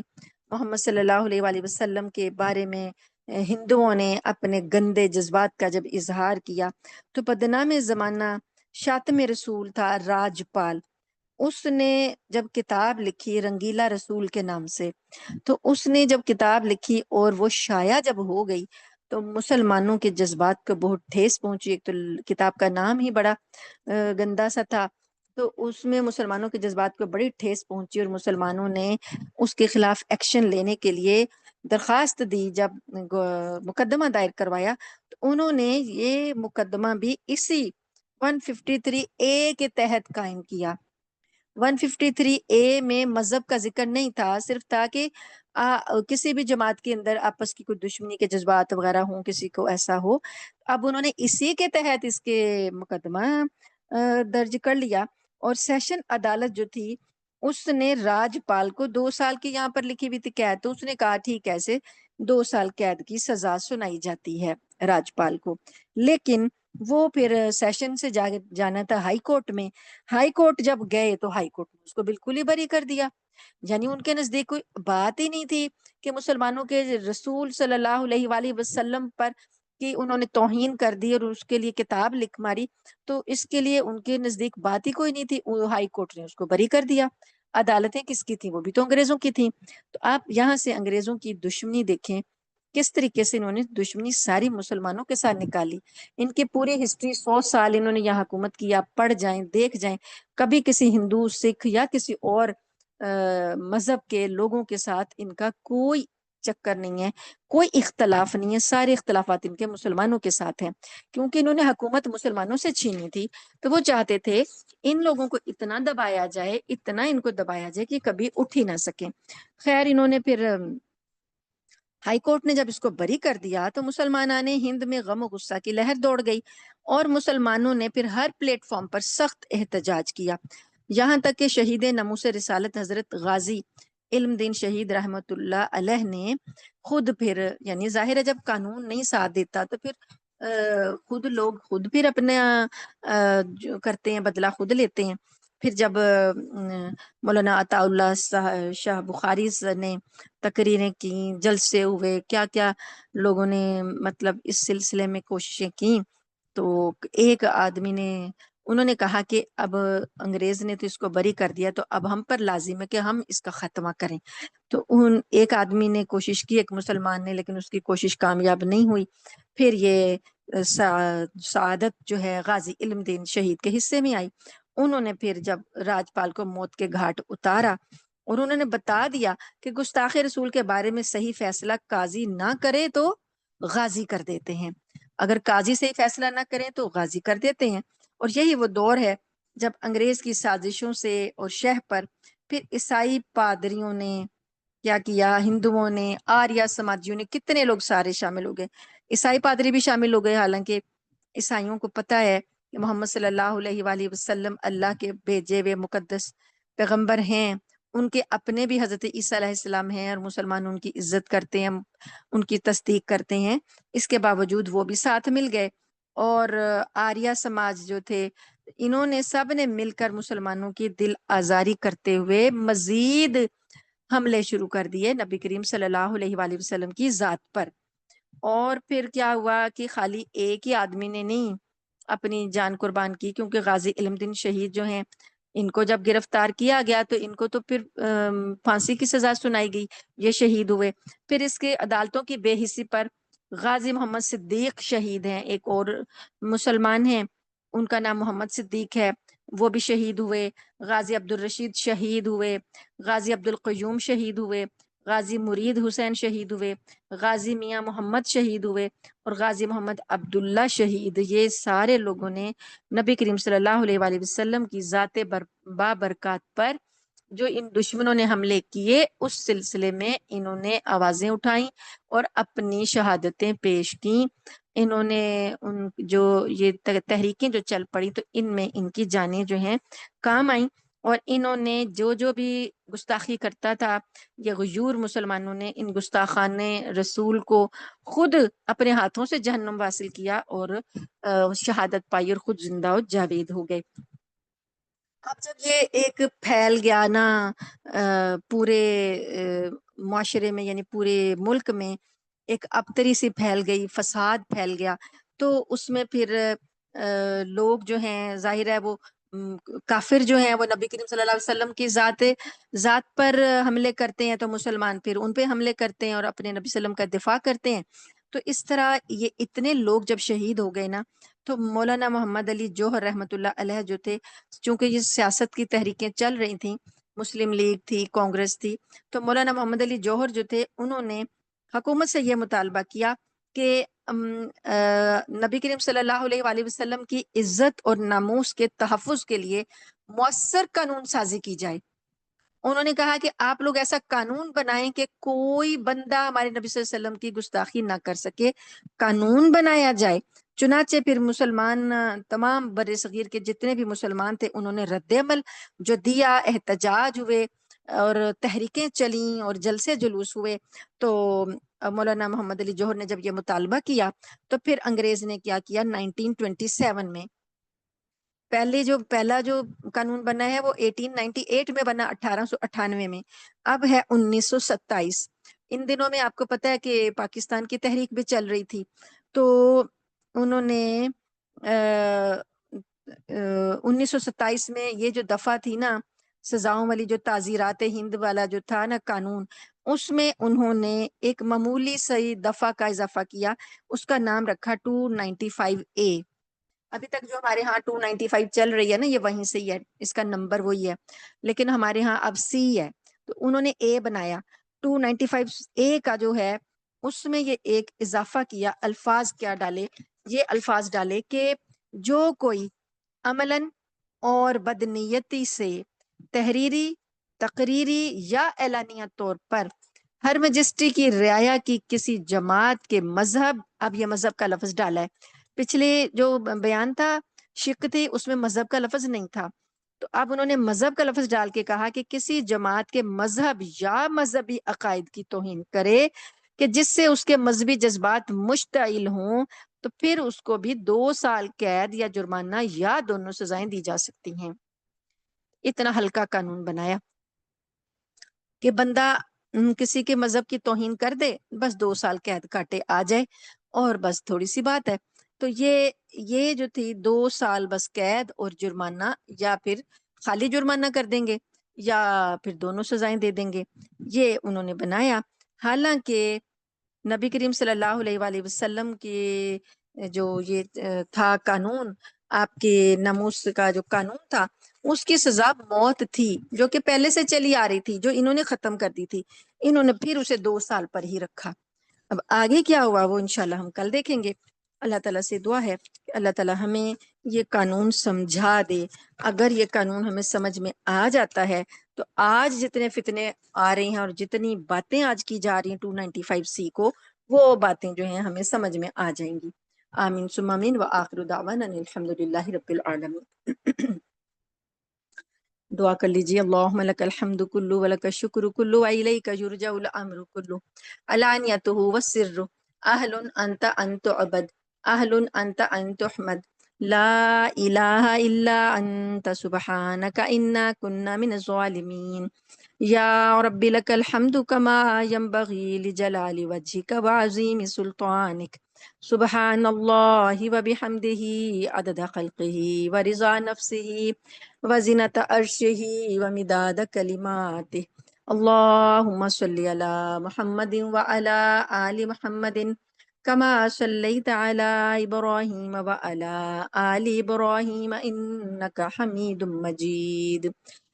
محمد صلی اللہ علیہ وآلہ وسلم کے بارے میں ہندوؤں نے اپنے گندے جذبات کا جب اظہار کیا تو بدنام زمانہ شاتم رسول تھا راجپال، اس نے جب کتاب لکھی رنگیلا رسول کے نام سے، تو اس نے جب کتاب لکھی اور وہ شائع جب ہو گئی تو مسلمانوں کے جذبات کو بہت ٹھیس پہنچی۔ ایک تو کتاب کا نام ہی بڑا گندا سا تھا، تو اس میں مسلمانوں کے جذبات کو بڑی ٹھیس پہنچی اور مسلمانوں نے اس کے خلاف ایکشن لینے کے لیے درخواست دی۔ جب مقدمہ دائر کروایا تو انہوں نے یہ مقدمہ بھی اسی 153 اے کے تحت قائم کیا۔ 153 اے میں مذہب کا ذکر نہیں تھا، صرف تھا کہ کسی بھی جماعت کے اندر آپس کی کوئی دشمنی کے جذبات وغیرہ ہوں، کسی کو ایسا ہو۔ اب انہوں نے اسی کے تحت اس کے مقدمہ درج کر لیا، اور سیشن عدالت جو تھی اس نے راجپال کو 2 سال کی یہاں پر لکھی ہوئی تھی قید، تو اس نے کہا ٹھیک ہے، ایسے 2 سال قید کی سزا سنائی جاتی ہے راجپال کو۔ لیکن وہ پھر سیشن سے جانا تھا ہائی کورٹ میں، ہائی کورٹ جب گئے تو ہائی کورٹ نے اس کو بالکل ہی بری کر دیا۔ یعنی ان کے نزدیک کوئی بات ہی نہیں تھی کہ مسلمانوں کے رسول صلی اللہ علیہ وآلہ وسلم پر کہ انہوں نے توہین کر دی اور اس کے لیے کتاب لکھ ماری، تو اس کے لیے ان کے نزدیک بات ہی کوئی نہیں تھی، ہائی کورٹ نے اس کو بری کر دیا۔ عدالتیں کس کی تھیں؟ وہ بھی تو انگریزوں کی تھیں۔ تو آپ یہاں سے انگریزوں کی دشمنی دیکھیں کس طریقے سے انہوں نے دشمنی ساری مسلمانوں کے ساتھ نکالی۔ ان کی پوری ہسٹری 100 سال انہوں نے یہاں حکومت کی، آپ پڑھ جائیں دیکھ جائیں، کبھی کسی ہندو سکھ یا کسی اور مذہب کے لوگوں کے ساتھ ان کا کوئی چکر نہیں ہے، کوئی اختلاف نہیں ہے، سارے اختلافات ان کے مسلمانوں کے ساتھ ہیں، کیونکہ انہوں نے حکومت مسلمانوں سے چھینی تھی، تو وہ چاہتے تھے ان لوگوں کو اتنا دبایا جائے، اتنا ان کو دبایا جائے کہ کبھی اٹھ ہی نہ سکیں۔ خیر انہوں نے پھر ہائی کورٹ نے جب اس کو بری کر دیا تو مسلمانان ہند میں غم و غصہ کی لہر دوڑ گئی، اور مسلمانوں نے پھر ہر پلیٹ فارم پر سخت احتجاج کیا، یہاں تک کہ شہید ناموس رسالت حضرت غازی علم دین شہید رحمت اللہ علیہ نے خود پھر، یعنی ظاہر ہے جب قانون نہیں ساتھ دیتا تو پھر خود لوگ خود پھر اپنے جو کرتے ہیں بدلہ خود لیتے ہیں۔ پھر جب مولانا عطا اللہ شاہ بخاری نے تقریریں کی، جلسے ہوئے، کیا کیا لوگوں نے مطلب اس سلسلے میں کوششیں کی، تو ایک آدمی نے انہوں نے کہا کہ اب انگریز نے تو اس کو بری کر دیا، تو اب ہم پر لازم ہے کہ ہم اس کا خاتمہ کریں۔ تو ایک آدمی نے کوشش کی، ایک مسلمان نے، لیکن اس کی کوشش کامیاب نہیں ہوئی۔ پھر یہ سعادت جو ہے غازی علم دین شہید کے حصے میں آئی، انہوں نے پھر جب راجپال کو موت کے گھاٹ اتارا اور انہوں نے بتا دیا کہ گستاخ رسول کے بارے میں صحیح فیصلہ قاضی نہ کرے تو غازی کر دیتے ہیں، اگر قاضی صحیح فیصلہ نہ کریں تو غازی کر دیتے ہیں۔ اور یہی وہ دور ہے جب انگریز کی سازشوں سے اور شہ پر پھر عیسائی پادریوں نے کیا کیا، ہندوؤں نے، آریہ سماجیوں نے، کتنے لوگ سارے شامل ہو گئے، عیسائی پادری بھی شامل ہو گئے، حالانکہ عیسائیوں کو پتہ ہے کہ محمد صلی اللہ علیہ وآلہ وسلم اللہ کے بھیجے ہوئے مقدس پیغمبر ہیں، ان کے اپنے بھی حضرت عیسیٰ علیہ السلام ہیں، اور مسلمان ان کی عزت کرتے ہیں، ان کی تصدیق کرتے ہیں، اس کے باوجود وہ بھی ساتھ مل گئے۔ اور آریہ سماج جو تھے، انہوں نے سب نے مل کر مسلمانوں کی دل آزاری کرتے ہوئے مزید حملے شروع کر دیے نبی کریم صلی اللہ علیہ وآلہ وسلم کی ذات پر۔ اور پھر کیا ہوا کہ خالی ایک ہی آدمی نے نہیں اپنی جان قربان کی، کیونکہ غازی علم دین شہید جو ہیں ان کو جب گرفتار کیا گیا تو ان کو تو پھر پھانسی کی سزا سنائی گئی، یہ شہید ہوئے۔ پھر اس کے عدالتوں کی بے حسی پر غازی محمد صدیق شہید ہیں، ایک اور مسلمان ہیں ان کا نام محمد صدیق ہے، وہ بھی شہید ہوئے۔ غازی عبد الرشید شہید ہوئے، غازی عبد القیوم شہید ہوئے، غازی مرید حسین شہید ہوئے، غازی میاں محمد شہید ہوئے، اور غازی محمد عبداللہ شہید۔ یہ سارے لوگوں نے نبی کریم صلی اللہ علیہ وآلہ وسلم کی ذات بابرکات پر جو ان دشمنوں نے حملے کیے اس سلسلے میں انہوں نے آوازیں اٹھائیں اور اپنی شہادتیں پیش کیں۔ انہوں نے جو یہ تحریکیں جو چل پڑی تو ان میں ان کی جانیں جو ہیں کام آئیں، اور انہوں نے جو بھی گستاخی کرتا تھا، یہ غیور مسلمانوں نے ان گستاخان رسول کو خود اپنے ہاتھوں سے جہنم واصل کیا اور شہادت پائی اور خود زندہ و جاوید ہو گئے۔ اب جب یہ ایک پھیل گیا نا پورے معاشرے میں، یعنی پورے ملک میں، ایک ابتری سی پھیل گئی، فساد پھیل گیا، تو اس میں پھر لوگ جو ہیں ظاہر ہے وہ کافر جو ہیں وہ نبی کریم صلی اللہ علیہ وسلم کی ذات پر حملے کرتے ہیں، تو مسلمان پھر ان پہ حملے کرتے ہیں اور اپنے نبی صلی اللہ علیہ وسلم کا دفاع کرتے ہیں. تو اس طرح یہ اتنے لوگ جب شہید ہو گئے نا، تو مولانا محمد علی جوہر رحمۃ اللہ علیہ جو تھے، چونکہ یہ سیاست کی تحریکیں چل رہی تھیں، مسلم لیگ تھی، کانگریس تھی، تو مولانا محمد علی جوہر جو تھے انہوں نے حکومت سے یہ مطالبہ کیا کہ نبی کریم صلی اللہ علیہ وآلہ وسلم کی عزت اور ناموس کے تحفظ کے لیے مؤثر قانون سازی کی جائے. انہوں نے کہا کہ آپ لوگ ایسا قانون بنائیں کہ کوئی بندہ ہمارے نبی صلی اللہ علیہ وسلم کی گستاخی نہ کر سکے، قانون بنایا جائے. چنانچہ پھر مسلمان تمام بر صغیر کے جتنے بھی مسلمان تھے انہوں نے رد عمل جو دیا، احتجاج ہوئے اور تحریکیں چلیں اور جلسے جلوس ہوئے. تو مولانا محمد علی جوہر نے جب یہ مطالبہ کیا تو پھر انگریز نے کیا 1927 میں پہلا جو قانون بنا ہے وہ 1898 میں بنا، 1898 میں. اب ہے 1927. ان دنوں میں آپ کو پتہ ہے کہ پاکستان کی تحریک بھی چل رہی تھی، تو انہوں نے 1927 میں یہ جو دفعہ تھی نا سزاؤں والی، جو تعزیرات ہند والا جو تھا نا قانون، اس میں انہوں نے ایک معمولی سی دفعہ کا اضافہ کیا، اس کا نام رکھا 295A. ابھی تک جو ہمارے ہاں 295 چل رہی ہے نا، یہ وہیں سے ہی ہے، اس کا نمبر وہی ہے، لیکن ہمارے ہاں اب سی ہے، تو انہوں نے اے بنایا. 295A کا جو ہے اس میں یہ ایک اضافہ کیا. الفاظ کیا ڈالے؟ یہ الفاظ ڈالے کہ جو کوئی عملاً اور بدنیتی سے تحریری، تقریری یا اعلانیہ طور پر ہر مجسٹری کی رعایا کی کسی جماعت کے مذہب، اب یہ مذہب کا لفظ ڈالا ہے، پچھلے جو بیان تھا شق تھی اس میں مذہب کا لفظ نہیں تھا، تو اب انہوں نے مذہب کا لفظ ڈال کے کہا کہ کسی جماعت کے مذہب یا مذہبی عقائد کی توہین کرے کہ جس سے اس کے مذہبی جذبات مشتعل ہوں، تو پھر اس کو بھی 2 سال قید یا جرمانہ یا دونوں سزائیں دی جا سکتی ہیں. اتنا ہلکا قانون بنایا کہ بندہ کسی کے مذہب کی توہین کر دے، بس 2 سال قید کاٹے آ جائے اور بس تھوڑی سی بات ہے. تو یہ جو تھی 2 سال بس قید اور جرمانہ، یا پھر خالی جرمانہ کر دیں گے یا پھر دونوں سزائیں دے دیں گے، یہ انہوں نے بنایا. حالانکہ نبی کریم صلی اللہ علیہ وآلہ وسلم کے جو یہ تھا قانون، آپ کے ناموس کا جو قانون تھا، اس کی سزا موت تھی، جو کہ پہلے سے چلی آ رہی تھی، جو انہوں نے ختم کر دی تھی. انہوں نے پھر اسے 2 سال پر ہی رکھا. اب آگے کیا ہوا وہ انشاءاللہ ہم کل دیکھیں گے. اللہ تعالیٰ سے دعا ہے کہ اللہ تعالیٰ ہمیں یہ قانون سمجھا دے. اگر یہ قانون ہمیں سمجھ میں آ جاتا ہے تو آج جتنے فتنے آ رہے ہیں اور جتنی باتیں آج کی جا رہی ہیں 295C کو، وہ باتیں جو ہیں ہمیں سمجھ میں آ جائیں گی. آمین ثم آمین وآخر دعوانا ان الحمدللہ رب العالمین. دعا کر لیجیے. اللہم لک الحمد کلو ولک الشکر کلو وإلیک یرجع الامر کلو علانیتہ والسر اہل انت ان تعبد اہل انت ان تحمد لا الہ الا انت سبحانک انا کنا من الظالمین. یا رب لک الحمد کما ینبغی لجلال وجہک وعظیم سلطانک. سبحان اللہ وبحمدہ عدد خلقہ ورضا نفسہ وزنة عرشه ومداد كلماته. اللهم صل على محمد وعلى آل محمد كما صليت على إبراهيم وعلى آل إبراهيم إنك حميد مجيد.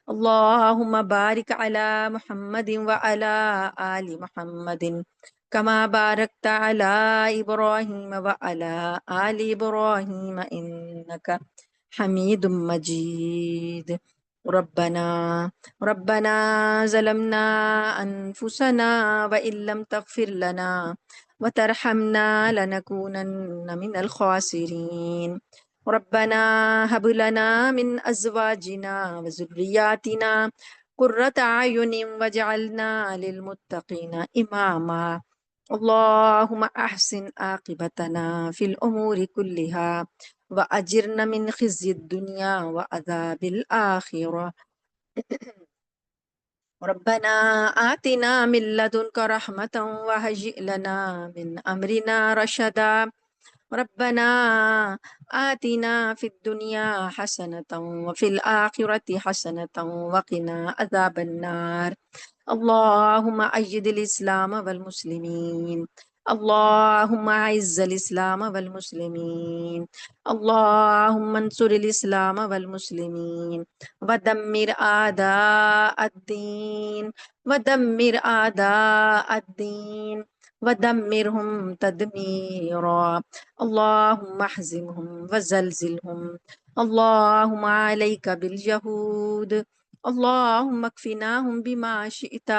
اللهم بارك على محمد وعلى آل محمد كما باركت على إبراهيم وعلى آل إبراهيم إنك حمید مجید. ربنا ظلمنا انفسنا وان لم تغفر لنا وترحمنا لنكونن من الخاسرین. ربنا هب لنا من ازواجنا وذرياتنا قرة اعین واجعلنا للمتقین اماما. اللهم احسن عاقبتنا في الامور كلها وَأَجِرْنَا مِنْ خِزْيِ الدُّنْيَا وَعَذَابِ الْآخِرَةِ. ربنا آتنا من لدنك رحمة وهيئ لنا من أمرنا رشدا ربنا آتنا في الدنيا حسنة وفي الآخرة حسنة وقنا عذاب النار اللهم أيد الإسلام والمسلمين اللهم أعز الإسلام والمسلمين اللهم انصر الإسلام والمسلمين ودمر أعداء الدين ودمر أعداء الدين ودمرهم تدميرا اللهم احزمهم وزلزلهم اللهم عليك باليهود اللهم اكفناهم بما شئت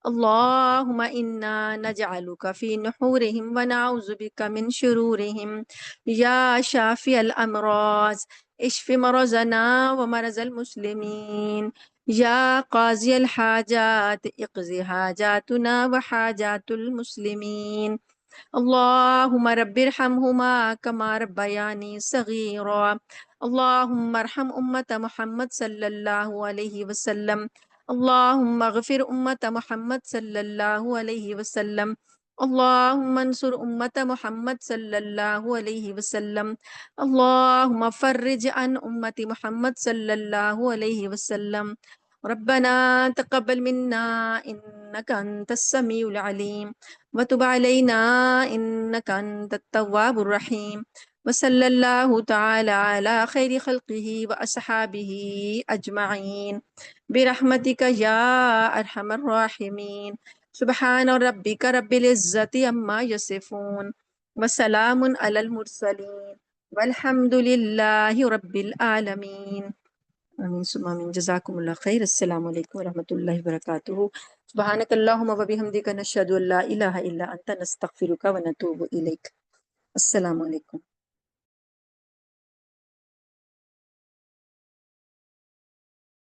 اللهم إنا نجعلك في نحورهم ونعوذ بك من شرورهم يا شافي الأمراض اشف مرضنا ومرض المسلمين يا قاضي الحاجات اقض حاجاتنا وحاجات المسلمين اللهم رب ارحمهما كما ربياني صغيرا اللهم ارحم أمة محمد صلى الله عليه وسلم اللهم اغفر أمة محمد صلى الله عليه وسلم اللهم انصر أمة محمد صلى الله عليه وسلم اللهم فرج عن أمة محمد صلى الله عليه وسلم ربنا تقبل منا إنك أنت السميع العليم وتب علينا إنك أنت التواب الرحيم وصلى الله تعالى على خير خلقه وأصحابه أجمعين برحمتك يا أرحم الراحمين سبحان ربك رب العزة عما يصفون وسلام على المرسلين والحمد لله رب العالمين آمین ثم آمین جزاکم اللہ خیر السلام علیکم ورحمۃ اللہ وبرکاتہ سبحانک اللہم وبحمدک نشہد ان لا الہ الا انت نستغفرک ونتوب الیک السلام علیکم